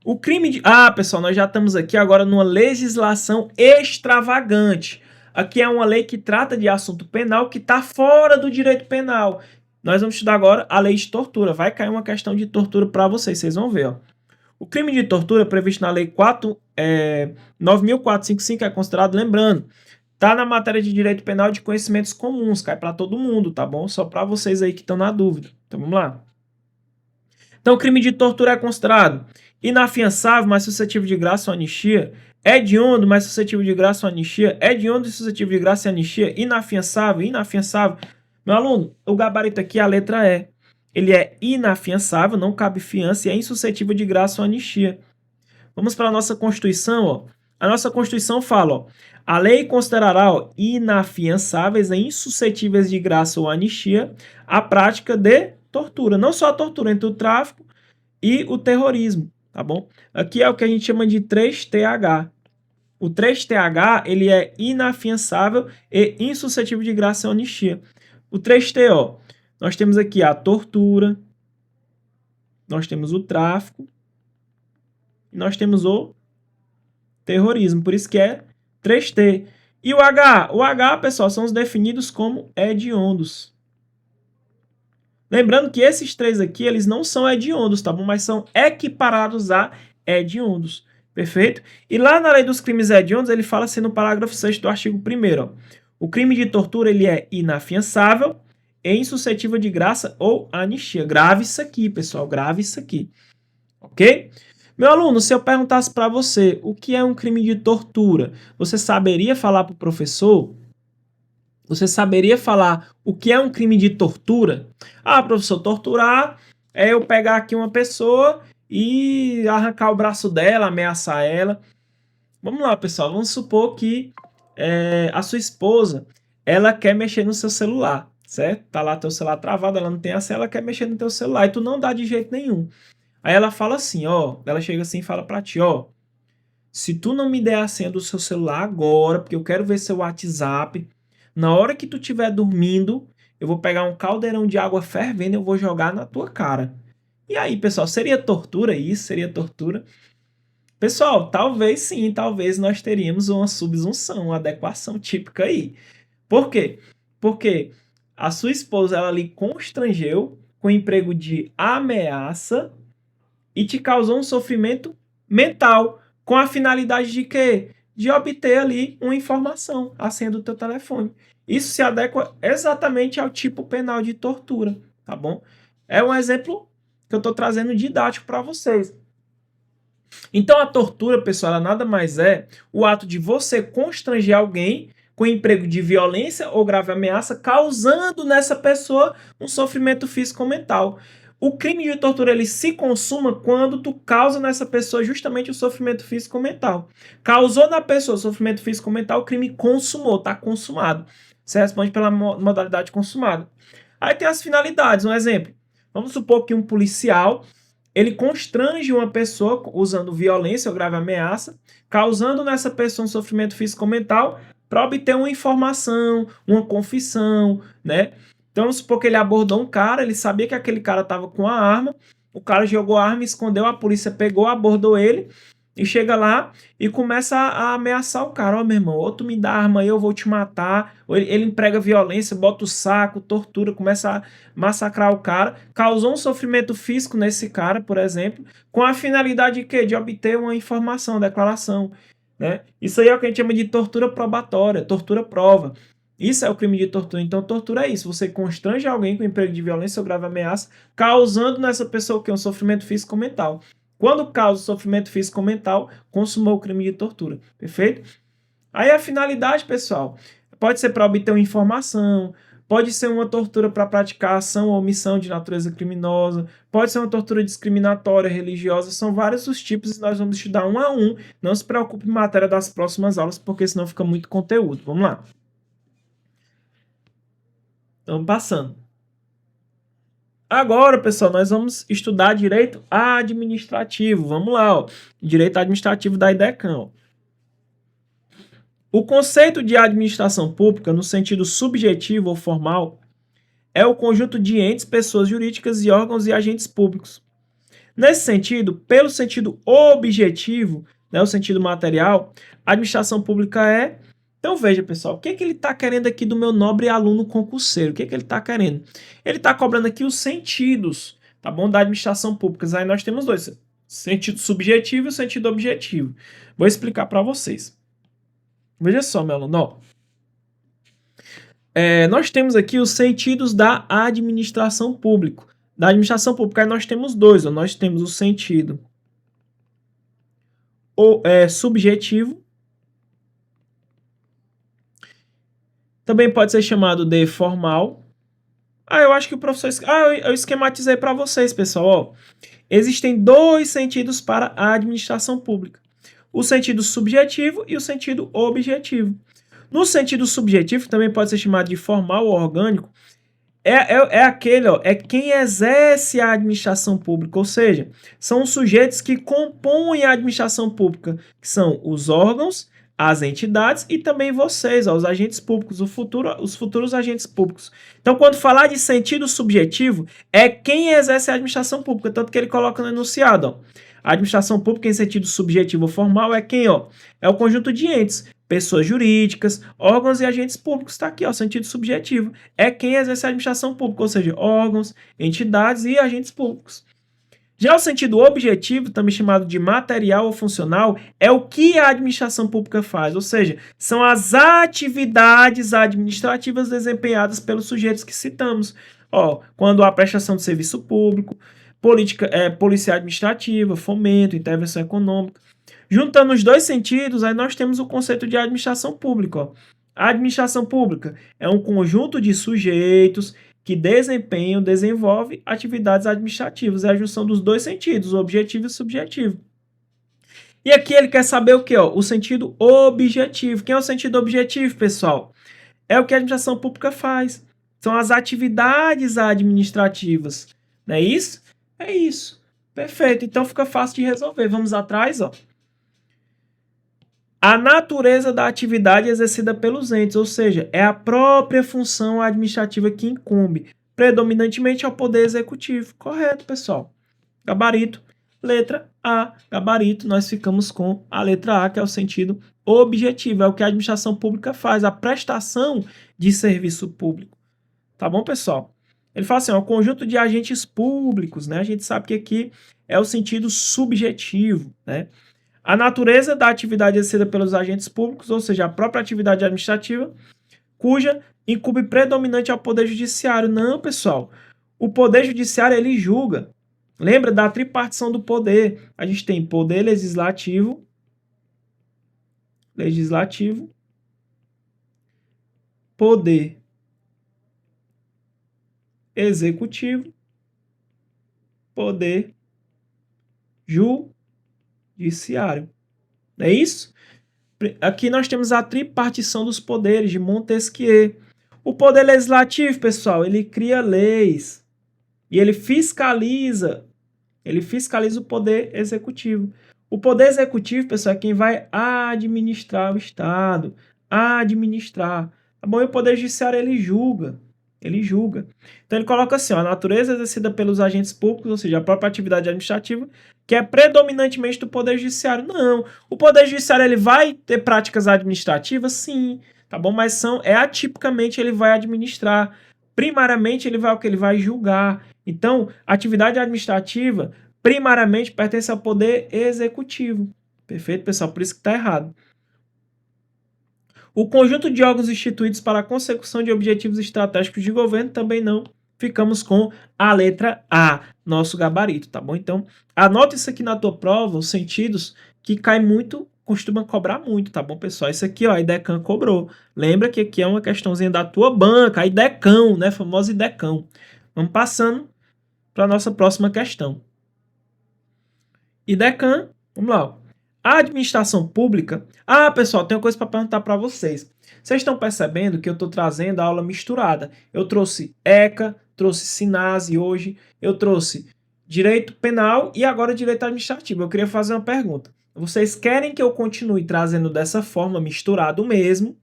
O crime de... pessoal, nós já estamos aqui agora numa legislação extravagante. Aqui é uma lei que trata de assunto penal que está fora do direito penal. Nós vamos estudar agora a lei de tortura. Vai cair uma questão de tortura para vocês vão ver. Ó. O crime de tortura previsto na lei 9.455 é considerado, lembrando, está na matéria de direito penal de conhecimentos comuns, cai para todo mundo, tá bom? Só para vocês aí que estão na dúvida. Então vamos lá. Então o crime de tortura é considerado inafiançável, mas suscetível de graça ou anistia, hediondo, mas suscetível de graça ou anistia, hediondo e suscetível de graça e anistia, inafiançável. Meu aluno, o gabarito aqui é a letra E. ele é inafiançável, não cabe fiança e é insuscetível de graça ou anistia. Vamos para a nossa Constituição, ó. A nossa Constituição fala, ó, a lei considerará, ó, inafiançáveis e insuscetíveis de graça ou anistia a prática de tortura. Não só a tortura, entre o tráfico e o terrorismo, tá bom? Aqui é o que a gente chama de 3TH. O 3TH, ele é inafiançável e insuscetível de graça ou anistia. O 3T, ó, nós temos aqui a tortura, nós temos o tráfico, e nós temos o terrorismo, por isso que é 3T. E o H? O H, pessoal, são os definidos como hediondos. Lembrando que esses três aqui, eles não são hediondos, tá bom? Mas são equiparados a hediondos, perfeito? E lá na lei dos crimes hediondos, ele fala assim no parágrafo 6º do artigo 1º, ó, o crime de tortura, ele é inafiançável e insuscetível de graça ou anistia. Grave isso aqui, pessoal, grave isso aqui, ok? Meu aluno, se eu perguntasse para você o que é um crime de tortura, você saberia falar para o professor? Você saberia falar o que é um crime de tortura? Ah, professor, torturar é eu pegar aqui uma pessoa e arrancar o braço dela, ameaçar ela. Vamos lá, pessoal, vamos supor que a sua esposa, ela quer mexer no seu celular, certo? Tá lá teu celular travado, ela não tem acesso, ela quer mexer no teu celular e tu não dá de jeito nenhum. Aí ela fala assim, ó, ela chega assim e fala pra ti, ó, se tu não me der a senha do seu celular agora, porque eu quero ver seu WhatsApp, na hora que tu estiver dormindo, eu vou pegar um caldeirão de água fervendo e eu vou jogar na tua cara. E aí, pessoal, seria tortura isso? Seria tortura? Pessoal, talvez sim, talvez nós teríamos uma subsunção, uma adequação típica aí. Por quê? Porque a sua esposa, ela lhe constrangeu com o emprego de ameaça e te causou um sofrimento mental, com a finalidade de quê? De obter ali uma informação, a senha do teu telefone. Isso se adequa exatamente ao tipo penal de tortura, tá bom? É um exemplo que eu estou trazendo didático para vocês. Então a tortura, pessoal, ela nada mais é o ato de você constranger alguém com emprego de violência ou grave ameaça, causando nessa pessoa um sofrimento físico ou mental. O crime de tortura ele se consuma quando tu causa nessa pessoa justamente o sofrimento físico ou mental. Causou na pessoa sofrimento físico ou mental, o crime consumou, está consumado. Você responde pela modalidade consumada. Aí tem as finalidades, um exemplo. Vamos supor que um policial ele constrange uma pessoa usando violência ou grave ameaça, causando nessa pessoa um sofrimento físico ou mental para obter uma informação, uma confissão, né? Então, vamos supor que ele abordou um cara, ele sabia que aquele cara estava com a arma, o cara jogou a arma, escondeu, a polícia pegou, abordou ele e chega lá e começa a ameaçar o cara. Ó, meu irmão, ou tu me dá arma aí, eu vou te matar. Ou ele emprega violência, bota o saco, tortura, começa a massacrar o cara. Causou um sofrimento físico nesse cara, por exemplo, com a finalidade de quê? De obter uma informação, declaração, né? Isso aí é o que a gente chama de tortura probatória, tortura prova. Isso é o crime de tortura. Então, tortura é isso. Você constrange alguém com emprego de violência ou grave ameaça, causando nessa pessoa o quê? Um sofrimento físico ou mental. Quando causa sofrimento físico ou mental, consumou o crime de tortura. Perfeito? Aí a finalidade, pessoal, pode ser para obter uma informação, pode ser uma tortura para praticar ação ou omissão de natureza criminosa, pode ser uma tortura discriminatória, religiosa, são vários os tipos e nós vamos estudar um a um. Não se preocupe em matéria das próximas aulas, porque senão fica muito conteúdo. Vamos lá. Estamos passando. Agora, pessoal, nós vamos estudar direito administrativo. Vamos lá, ó. Direito administrativo da IDECAM. Ó. O conceito de administração pública, no sentido subjetivo ou formal, é o conjunto de entes, pessoas jurídicas e órgãos e agentes públicos. Nesse sentido, pelo sentido objetivo, né, o sentido material, a administração pública é... Então veja, pessoal, o que ele está querendo aqui do meu nobre aluno concurseiro? O que ele está querendo? Ele está cobrando aqui os sentidos, tá bom? Da administração pública. Aí nós temos dois, sentido subjetivo e sentido objetivo. Vou explicar para vocês. Veja só, meu aluno, ó. Nós temos aqui os sentidos da administração pública. Da administração pública, aí nós temos dois. Ó. Nós temos o sentido subjetivo. Também pode ser chamado de formal. Eu acho que o professor... eu esquematizei para vocês, pessoal. Ó, existem dois sentidos para a administração pública. O sentido subjetivo e o sentido objetivo. No sentido subjetivo, também pode ser chamado de formal ou orgânico, é quem exerce a administração pública, ou seja, são os sujeitos que compõem a administração pública, que são os órgãos, as entidades e também vocês, ó, os agentes públicos, os futuros agentes públicos. Então, quando falar de sentido subjetivo, é quem exerce a administração pública, tanto que ele coloca no enunciado, ó. A administração pública em sentido subjetivo ou formal é quem, ó? É o conjunto de entes, pessoas jurídicas, órgãos e agentes públicos, está aqui, ó, sentido subjetivo. É quem exerce a administração pública, ou seja, órgãos, entidades e agentes públicos. Já o sentido objetivo, também chamado de material ou funcional, é o que a administração pública faz, ou seja, são as atividades administrativas desempenhadas pelos sujeitos que citamos. Ó, quando há prestação de serviço público, polícia administrativa, fomento, intervenção econômica. Juntando os dois sentidos, aí nós temos o conceito de administração pública. Ó. A administração pública é um conjunto de sujeitos que desenvolve atividades administrativas. É a junção dos dois sentidos, o objetivo e o subjetivo. E aqui ele quer saber o que? O sentido objetivo. Quem é o sentido objetivo, pessoal? É o que a administração pública faz. São as atividades administrativas. Não é isso? É isso. Perfeito. Então fica fácil de resolver. Vamos atrás, ó. A natureza da atividade exercida pelos entes, ou seja, é a própria função administrativa que incumbe predominantemente ao Poder Executivo. Correto, pessoal. Gabarito, letra A. Gabarito, nós ficamos com a letra A, que é o sentido objetivo. É o que a administração pública faz, a prestação de serviço público. Tá bom, pessoal? Ele fala assim, ó, o conjunto de agentes públicos, né? A gente sabe que aqui é o sentido subjetivo, né? A natureza da atividade exercida pelos agentes públicos, ou seja, a própria atividade administrativa, cuja incumbe predominante ao Poder Judiciário. Não, pessoal. O Poder Judiciário, ele julga. Lembra da tripartição do poder. A gente tem poder legislativo, poder executivo, poder judiciário. É isso? Aqui nós temos a tripartição dos poderes de Montesquieu. O poder legislativo, pessoal, ele cria leis e ele fiscaliza o poder executivo. O poder executivo, pessoal, é quem vai administrar o Estado, administrar. Tá bom? E o poder judiciário, ele julga. Então ele coloca assim, ó, a natureza exercida pelos agentes públicos, ou seja, a própria atividade administrativa, que é predominantemente do Poder Judiciário. Não, o Poder Judiciário ele vai ter práticas administrativas, sim, tá bom? Mas atipicamente ele vai administrar. Primariamente ele vai o que? Ele vai julgar. Então, a atividade administrativa primariamente pertence ao Poder Executivo. Perfeito, pessoal? Por isso que está errado. O conjunto de órgãos instituídos para a consecução de objetivos estratégicos de governo também não. Ficamos com a letra A, nosso gabarito, tá bom? Então, anota isso aqui na tua prova, os sentidos que cai muito, costuma cobrar muito, tá bom, pessoal? Isso aqui, ó, a IDECAN cobrou. Lembra que aqui é uma questãozinha da tua banca, a IDECAN, né? Famosa IDECAN. Vamos passando para a nossa próxima questão. IDECAN, vamos lá, ó. A administração pública... pessoal, tem uma coisa para perguntar para vocês. Vocês estão percebendo que eu estou trazendo a aula misturada. Eu trouxe ECA, trouxe SINASE hoje, eu trouxe direito penal e agora direito administrativo. Eu queria fazer uma pergunta. Vocês querem que eu continue trazendo dessa forma, misturado mesmo?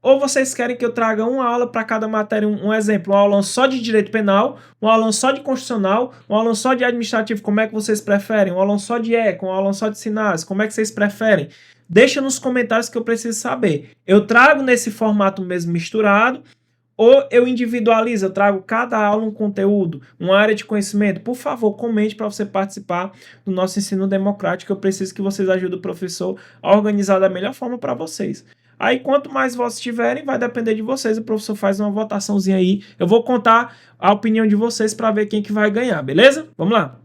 Ou vocês querem que eu traga uma aula para cada matéria, um exemplo, uma aula só de direito penal, uma aula só de constitucional, uma aula só de administrativo, como é que vocês preferem? Uma aula só de ECA, uma aula só de SINASE, como é que vocês preferem? Deixa nos comentários que eu preciso saber. Eu trago nesse formato mesmo misturado, ou eu individualizo, eu trago cada aula um conteúdo, uma área de conhecimento? Por favor, comente para você participar do nosso ensino democrático. Eu preciso que vocês ajudem o professor a organizar da melhor forma para vocês. Aí, quanto mais votos tiverem, vai depender de vocês. O professor faz uma votaçãozinha aí. Eu vou contar a opinião de vocês para ver quem que vai ganhar, beleza? Vamos lá.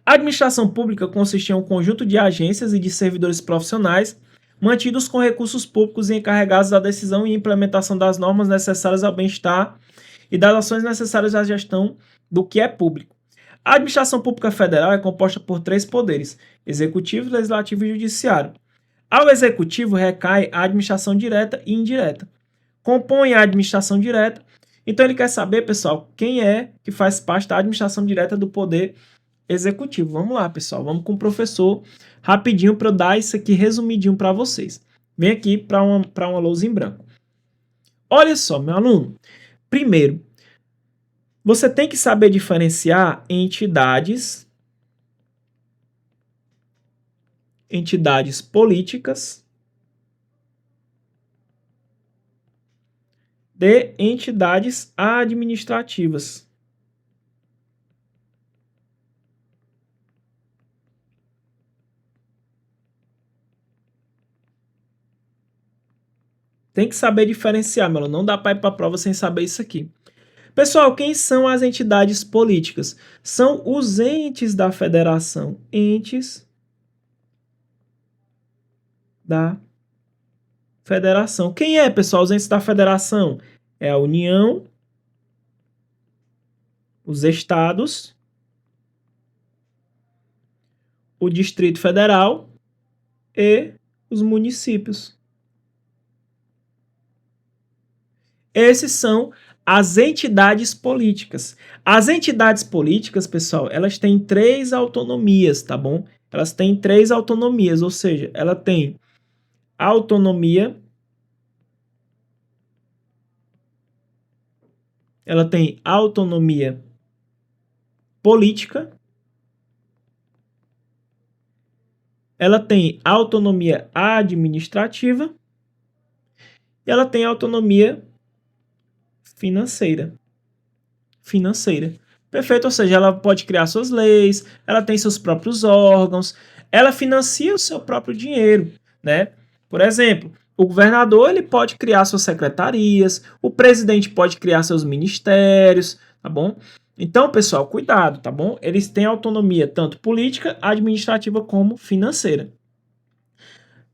A administração pública consiste em um conjunto de agências e de servidores profissionais mantidos com recursos públicos e encarregados da decisão e implementação das normas necessárias ao bem-estar e das ações necessárias à gestão do que é público. A administração pública federal é composta por 3 poderes: executivo, legislativo e judiciário. Ao executivo recai a administração direta e indireta. Compõe a administração direta. Então ele quer saber, pessoal, quem é que faz parte da administração direta do poder executivo. Vamos lá, pessoal. Vamos com o professor rapidinho para eu dar isso aqui resumidinho para vocês. Vem aqui para uma lousa em branco. Olha só, meu aluno. Primeiro, você tem que saber diferenciar entidades políticas de entidades administrativas. Tem que saber diferenciar, meu aluno. Não dá para ir para a prova sem saber isso aqui. Pessoal, quem são as entidades políticas? São os entes da federação. Entes da federação. Quem é, pessoal, os entes da federação? É a União, os estados, o Distrito Federal e os municípios. Esses são as entidades políticas. As entidades políticas, pessoal, elas têm 3 autonomias, tá bom? Elas têm 3 autonomias, ou seja, ela tem autonomia, política, ela tem autonomia administrativa e ela tem autonomia financeira. Perfeito, ou seja, ela pode criar suas leis, ela tem seus próprios órgãos, ela financia o seu próprio dinheiro, né? Por exemplo, o governador ele pode criar suas secretarias, o presidente pode criar seus ministérios, tá bom? Então, pessoal, cuidado, tá bom? Eles têm autonomia tanto política, administrativa como financeira.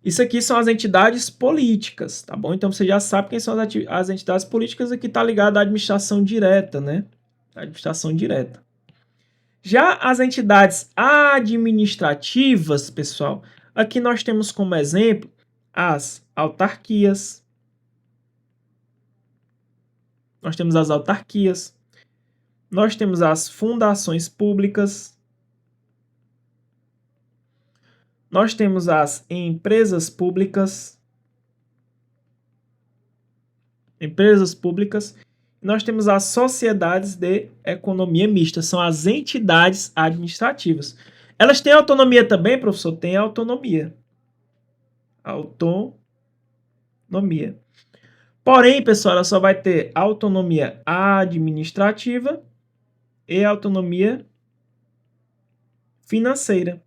Isso aqui são as entidades políticas, tá bom? Então você já sabe quem são as entidades políticas, aqui está ligado à administração direta, né? Administração direta. Já as entidades administrativas, pessoal, aqui nós temos como exemplo as autarquias. Nós temos as autarquias. Nós temos as fundações públicas. Nós temos as empresas públicas. Nós temos as sociedades de economia mista, são as entidades administrativas. Elas têm autonomia também, professor? Tem autonomia. Porém, pessoal, ela só vai ter autonomia administrativa e autonomia financeira.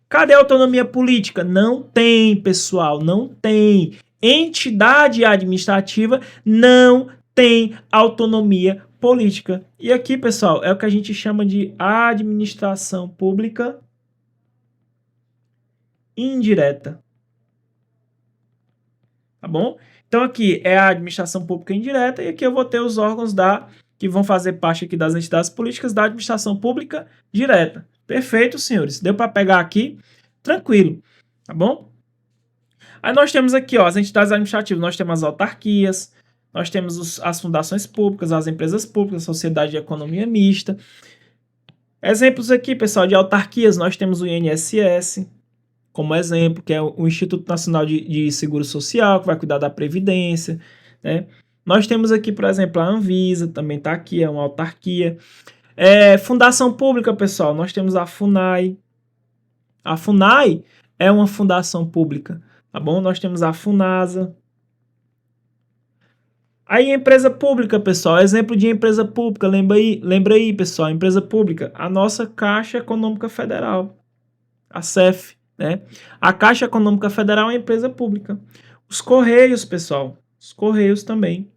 Cadê a autonomia política? Não tem, pessoal, não tem. Entidade administrativa não tem autonomia política. E aqui, pessoal, é o que a gente chama de administração pública indireta. Tá bom? Então aqui é a administração pública indireta e aqui eu vou ter os órgãos que vão fazer parte aqui das entidades políticas da administração pública direta. Perfeito, senhores. Deu para pegar aqui? Tranquilo. Tá bom? Aí nós temos aqui, ó, as entidades administrativas. Nós temos as autarquias, nós temos as fundações públicas, as empresas públicas, a sociedade de economia mista. Exemplos aqui, pessoal, de autarquias. Nós temos o INSS, como exemplo, que é o Instituto Nacional de Seguro Social, que vai cuidar da Previdência, né? Nós temos aqui, por exemplo, a Anvisa, também está aqui, é uma autarquia. Fundação pública, pessoal, nós temos a FUNAI. A FUNAI é uma fundação pública, tá bom? Nós temos a FUNASA. Aí, empresa pública, pessoal, exemplo de empresa pública, lembra aí, pessoal, empresa pública, a nossa Caixa Econômica Federal, a CEF, né? A Caixa Econômica Federal é uma empresa pública. Os Correios, pessoal, os Correios também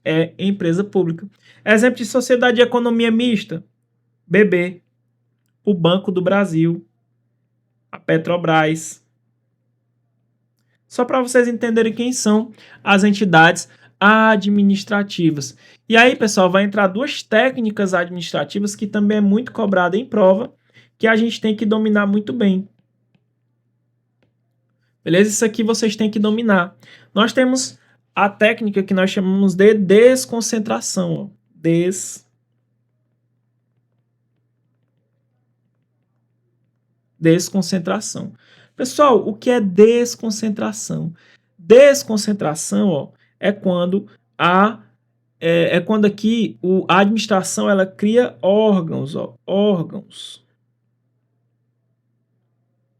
é empresa pública. Exemplo de sociedade de economia mista, BB, o Banco do Brasil, a Petrobras. Só para vocês entenderem quem são as entidades administrativas. E aí, pessoal, vai entrar duas técnicas administrativas que também é muito cobrada em prova, que a gente tem que dominar muito bem. Beleza? Isso aqui vocês têm que dominar. Nós temos a técnica que nós chamamos de desconcentração. Ó. Desconcentração. Pessoal, o que é desconcentração? Desconcentração, ó, é quando é quando aqui a administração ela cria órgãos, ó, órgãos.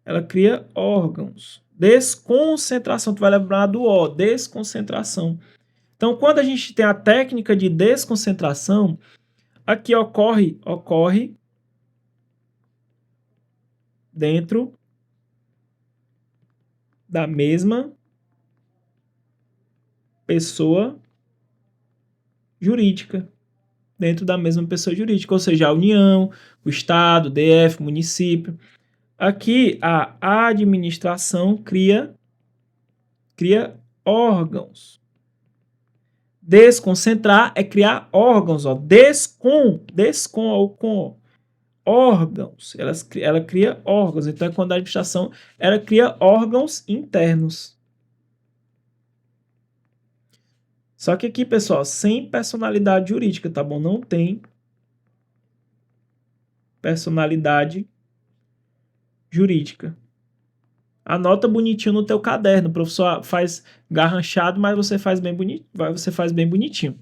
Ela cria órgãos. Desconcentração, tu vai lembrar do ó, desconcentração. Então, quando a gente tem a técnica de desconcentração, aqui ocorre dentro da mesma pessoa jurídica. Dentro da mesma pessoa jurídica, ou seja, a União, o Estado, o DF, o município. Aqui, a administração cria órgãos. Desconcentrar é criar órgãos, ó. Órgãos. Ela cria órgãos. Então, é quando a administração ela cria órgãos internos. Só que aqui, pessoal, sem personalidade jurídica, tá bom? Não tem personalidade jurídica. Anota bonitinho no teu caderno. O professor faz garranchado, mas você faz bem bonitinho.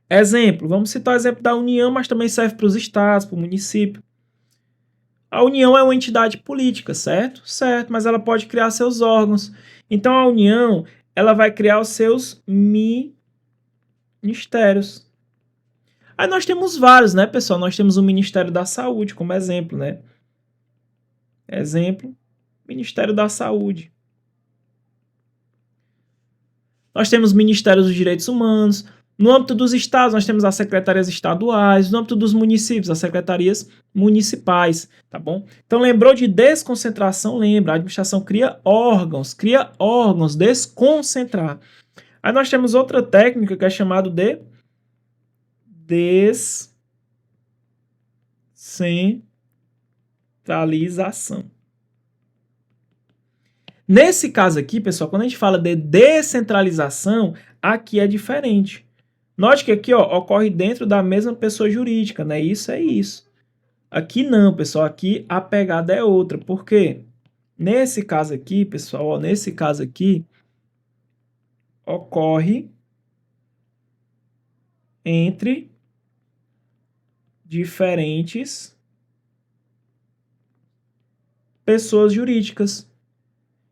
Exemplo, vamos citar o exemplo da União, mas também serve para os estados, para o município. A União é uma entidade política, certo? Certo, mas ela pode criar seus órgãos. Então, a União, ela vai criar os seus ministérios. Aí nós temos vários, né, pessoal? Nós temos o Ministério da Saúde como exemplo, né? Exemplo, Ministério da Saúde. Nós temos Ministérios dos Direitos Humanos. No âmbito dos estados, nós temos as secretarias estaduais. No âmbito dos municípios, as secretarias municipais, tá bom? Então, lembrou de desconcentração? Lembra, a administração cria órgãos, desconcentrar. Aí nós temos outra técnica que é chamada de descentralização. Nesse caso aqui, pessoal, quando a gente fala de descentralização, aqui é diferente. Note que aqui, ó, ocorre dentro da mesma pessoa jurídica, né? Isso é isso. Aqui não, pessoal, aqui a pegada é outra. Por quê? Nesse caso aqui, pessoal, ó, nesse caso aqui, ocorre entre diferentes pessoas jurídicas.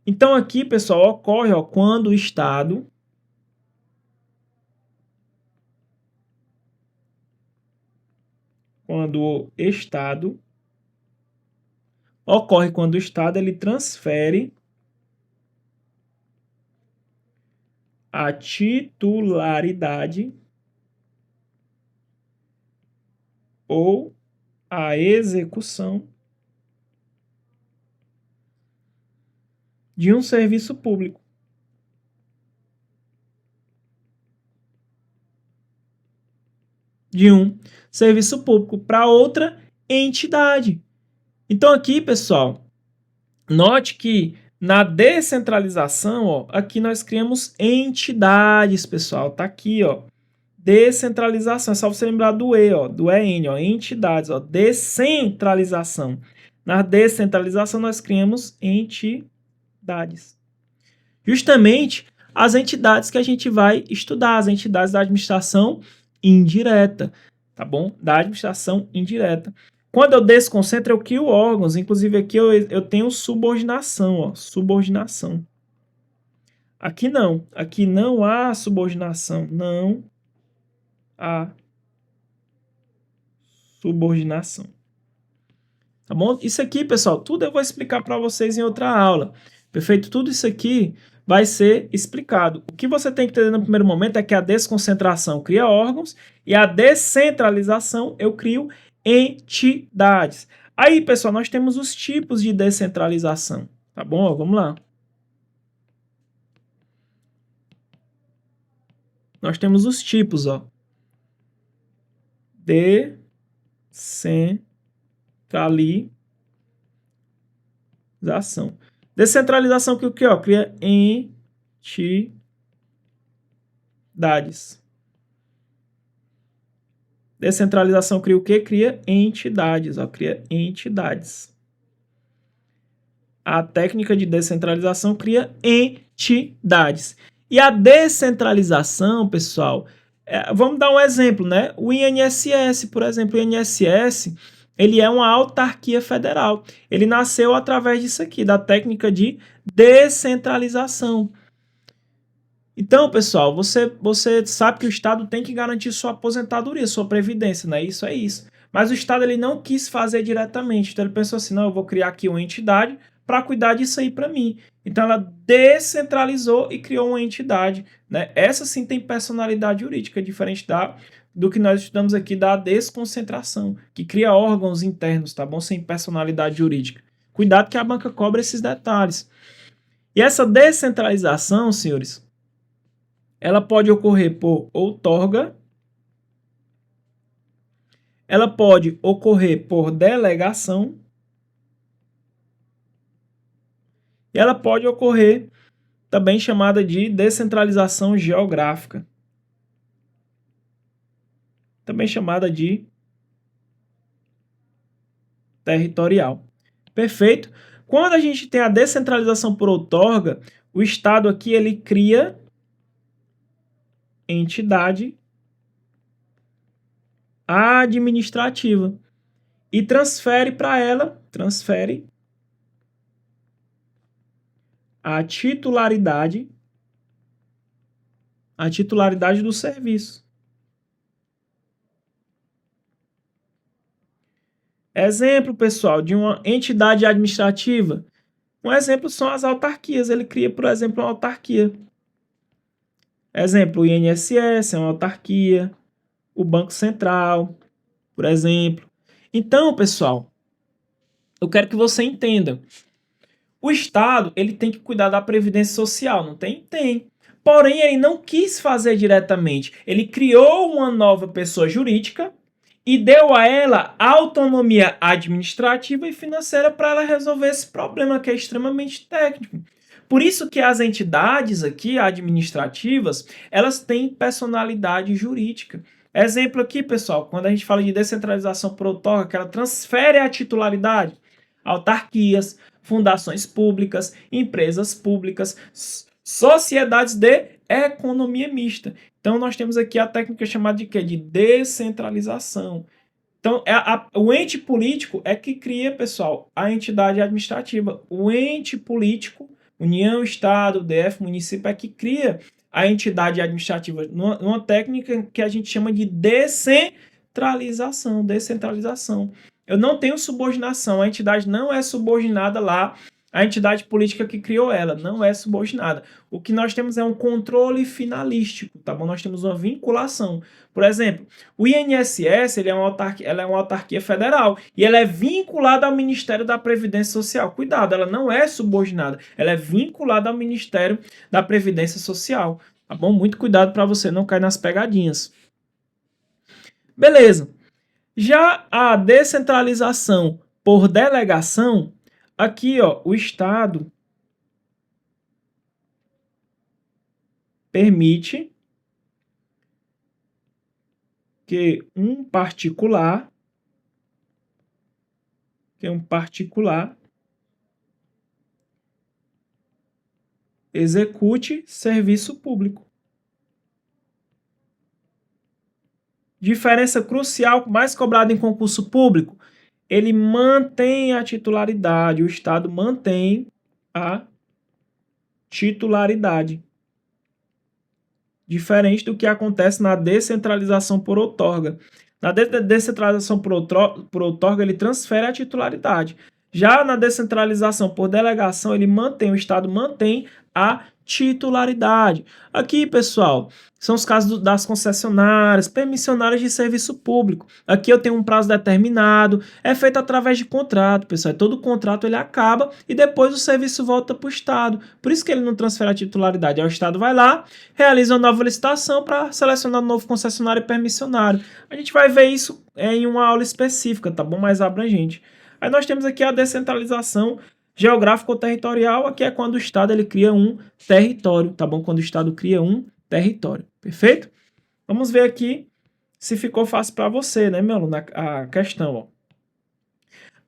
Então, aqui, pessoal, ocorre ó, quando o Estado ele transfere a titularidade ou a execução de um serviço público. Para outra entidade. Então aqui, pessoal, note que na descentralização, ó, aqui nós criamos entidades, pessoal. Tá aqui, ó. Descentralização, é só você lembrar do E, ó, do EN, ó, entidades, ó, descentralização. Na descentralização nós criamos entidades. Justamente as entidades que a gente vai estudar, as entidades da administração indireta, tá bom? Da administração indireta. Quando eu desconcentro, eu crio órgãos, inclusive aqui eu tenho subordinação, ó, subordinação. Aqui não há subordinação, não há subordinação. Tá bom? Isso aqui, pessoal, tudo eu vou explicar para vocês em outra aula. Perfeito? Tudo isso aqui vai ser explicado. O que você tem que entender no primeiro momento é que a desconcentração cria órgãos e a descentralização eu crio entidades. Aí, pessoal, nós temos os tipos de descentralização. Tá bom? Vamos lá. nós temos os tipos, ó. Descentralização. Descentralização que o que, ó? Cria entidades. Descentralização cria o quê? Cria entidades, ó. Cria entidades. A técnica de descentralização cria entidades. E a descentralização, pessoal, vamos dar um exemplo, né? O INSS, por exemplo, o INSS, ele é uma autarquia federal. Ele nasceu através disso aqui, da técnica de descentralização. Então, pessoal, você sabe que o Estado tem que garantir sua aposentadoria, sua previdência, né? Isso é isso. Mas o Estado ele não quis fazer diretamente. Então ele pensou assim, não, eu vou criar aqui uma entidade para cuidar disso aí para mim. Então ela descentralizou e criou uma entidade, né? Essa sim tem personalidade jurídica, diferente do que nós estudamos aqui da desconcentração, que cria órgãos internos, tá bom? Sem personalidade jurídica. Cuidado que a banca cobra esses detalhes. E essa descentralização, senhores, ela pode ocorrer por outorga, ela pode ocorrer por delegação, e ela pode ocorrer também chamada de descentralização geográfica, também chamada de territorial. Perfeito? Quando a gente tem a descentralização por outorga, o Estado aqui ele cria entidade administrativa e transfere para ela, a titularidade do serviço. Exemplo, pessoal, de uma entidade administrativa. Um exemplo são as autarquias. Ele cria, por exemplo, uma autarquia. Exemplo, o INSS é uma autarquia. O Banco Central, por exemplo. Então, pessoal, eu quero que você entenda. O Estado, ele tem que cuidar da Previdência Social, não tem? Tem. Porém, ele não quis fazer diretamente. Ele criou uma nova pessoa jurídica e deu a ela autonomia administrativa e financeira para ela resolver esse problema que é extremamente técnico. Por isso que as entidades aqui administrativas, elas têm personalidade jurídica. Exemplo aqui, pessoal, quando a gente fala de descentralização por outorga, que ela transfere a titularidade, autarquias, fundações públicas, empresas públicas, sociedades de economia mista. Então, nós temos aqui a técnica chamada de quê? De descentralização. Então, o ente político é que cria, pessoal, a entidade administrativa. O ente político, União, Estado, DF, município, é que cria a entidade administrativa numa técnica que a gente chama de descentralização. Eu não tenho subordinação, a entidade não é subordinada lá, a entidade política que criou ela não é subordinada. O que nós temos é um controle finalístico, tá bom? Nós temos uma vinculação. Por exemplo, o INSS ela é uma autarquia federal e ela é vinculada ao Ministério da Previdência Social. Cuidado, ela não é subordinada, ela é vinculada ao Ministério da Previdência Social, tá bom? Muito cuidado para você não cair nas pegadinhas. Beleza. Já a descentralização por delegação, aqui, ó, o Estado permite que um particular execute serviço público. Diferença crucial, mais cobrado em concurso público, ele mantém a titularidade, o Estado mantém a titularidade. Diferente do que acontece na descentralização por outorga. Na descentralização por outorga, ele transfere a titularidade. Já na descentralização por delegação, o Estado mantém a titularidade. Aqui, pessoal, são os casos das concessionárias, permissionárias de serviço público. Aqui eu tenho um prazo determinado, é feito através de contrato, pessoal. Todo contrato ele acaba e depois o serviço volta para o Estado. Por isso que ele não transfere a titularidade. Aí o Estado vai lá, realiza uma nova licitação para selecionar um novo concessionário e permissionário. A gente vai ver isso em uma aula específica, tá bom? Mais abrangente. Aí nós temos aqui a descentralização geográfico-territorial, aqui é quando o Estado ele cria um território, tá bom? Quando o Estado cria um território, perfeito? Vamos ver aqui se ficou fácil para você, né, meu aluno, a questão, ó.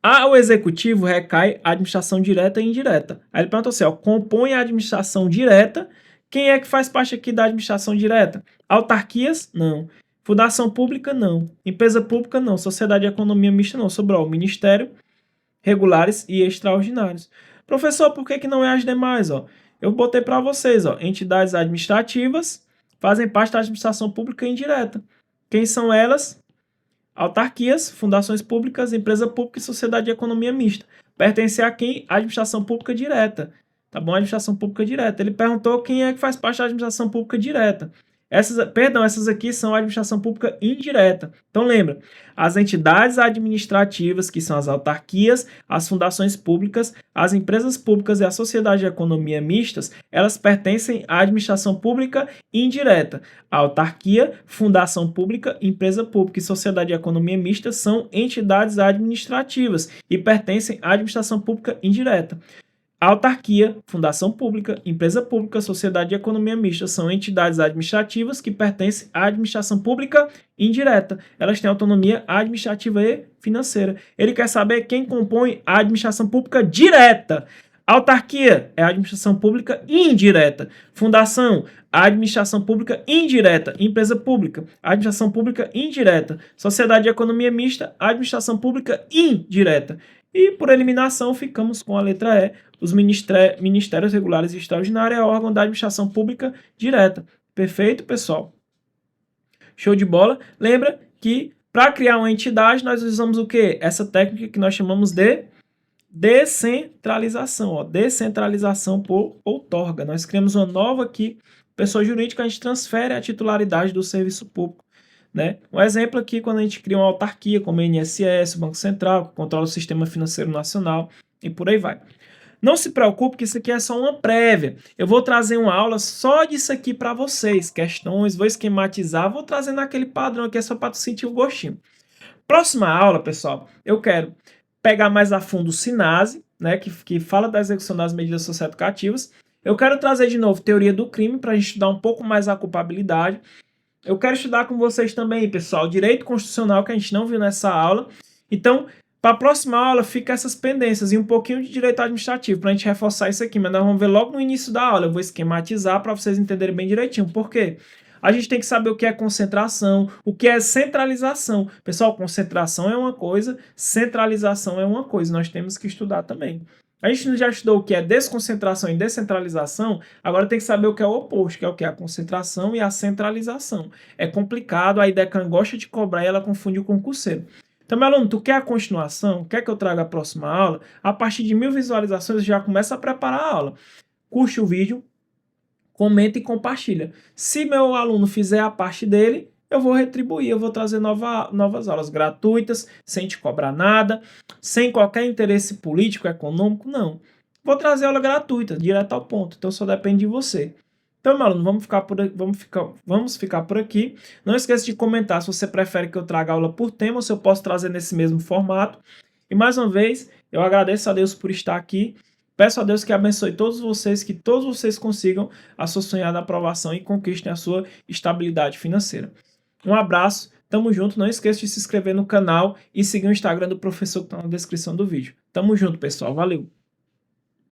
Ao executivo recai a administração direta e indireta. Aí ele pergunta assim, ó, compõe a administração direta, quem é que faz parte aqui da administração direta? Autarquias? Não. Fundação pública? Não. Empresa pública? Não. Sociedade de economia mista? Não. Sobrou o Ministério, regulares e extraordinários. Professor, por que não é as demais? Ó? Eu botei para vocês, ó, entidades administrativas fazem parte da administração pública indireta. Quem são elas? Autarquias, fundações públicas, empresa pública e sociedade de economia mista. Pertence a quem? A administração pública direta. Tá bom? A administração pública direta. Ele perguntou quem é que faz parte da administração pública direta. Essas aqui são a administração pública indireta. Então lembra, as entidades administrativas, que são as autarquias, as fundações públicas, as empresas públicas e a sociedade de economia mistas, elas pertencem à administração pública indireta. A autarquia, fundação pública, empresa pública e sociedade de economia mista são entidades administrativas e pertencem à administração pública indireta. A autarquia, fundação pública, empresa pública, sociedade de economia mista são entidades administrativas que pertencem à administração pública indireta. Elas têm autonomia administrativa e financeira. Ele quer saber quem compõe a administração pública direta. Autarquia é a administração pública indireta. Fundação, a administração pública indireta. Empresa pública, a administração pública indireta. Sociedade de economia mista, a administração pública indireta. E, por eliminação, ficamos com a letra E. Os ministérios regulares e extraordinários é órgão da administração pública direta. Perfeito, pessoal? Show de bola. Lembra que, para criar uma entidade, nós usamos o quê? Essa técnica que nós chamamos de descentralização. Ó. Descentralização por outorga. Nós criamos uma nova aqui, pessoa jurídica, a gente transfere a titularidade do serviço público. Né? Um exemplo aqui, quando a gente cria uma autarquia, como a INSS, o Banco Central, que controla o Sistema Financeiro Nacional, e por aí vai. Não se preocupe que isso aqui é só uma prévia. Eu vou trazer uma aula só disso aqui para vocês, questões, vou esquematizar, vou trazer naquele padrão aqui, é só para tu sentir o gostinho. Próxima aula, pessoal, eu quero pegar mais a fundo o SINASE, né, que fala da execução das medidas socioeducativas. Eu quero trazer de novo teoria do crime, para a gente estudar um pouco mais a culpabilidade. Eu quero estudar com vocês também, pessoal, direito constitucional, que a gente não viu nessa aula. Então, para a próxima aula, fica essas pendências e um pouquinho de direito administrativo, para a gente reforçar isso aqui. Mas nós vamos ver logo no início da aula. Eu vou esquematizar para vocês entenderem bem direitinho. Por quê? A gente tem que saber o que é concentração, o que é centralização. Pessoal, concentração é uma coisa, centralização é uma coisa. Nós temos que estudar também. A gente já estudou o que é desconcentração e descentralização, agora tem que saber o que é o oposto, que é o que é a concentração e a centralização. É complicado, a IDECAN gosta de cobrar e ela confunde o concurseiro. Então, meu aluno, tu quer a continuação? Quer que eu traga a próxima aula? A partir de 1000 visualizações, já começa a preparar a aula. Curte o vídeo, comenta e compartilha. Se meu aluno fizer a parte dele, eu vou retribuir, eu vou trazer novas aulas gratuitas, sem te cobrar nada, sem qualquer interesse político, econômico, não. Vou trazer aula gratuita, direto ao ponto, então só depende de você. Então, meu aluno, vamos ficar por aqui. Não esqueça de comentar se você prefere que eu traga aula por tema ou se eu posso trazer nesse mesmo formato. E mais uma vez, eu agradeço a Deus por estar aqui. Peço a Deus que abençoe todos vocês, que todos vocês consigam a sua sonhada aprovação e conquistem a sua estabilidade financeira. Um abraço, tamo junto, não esqueça de se inscrever no canal e seguir o Instagram do professor que está na descrição do vídeo. Tamo junto, pessoal, valeu!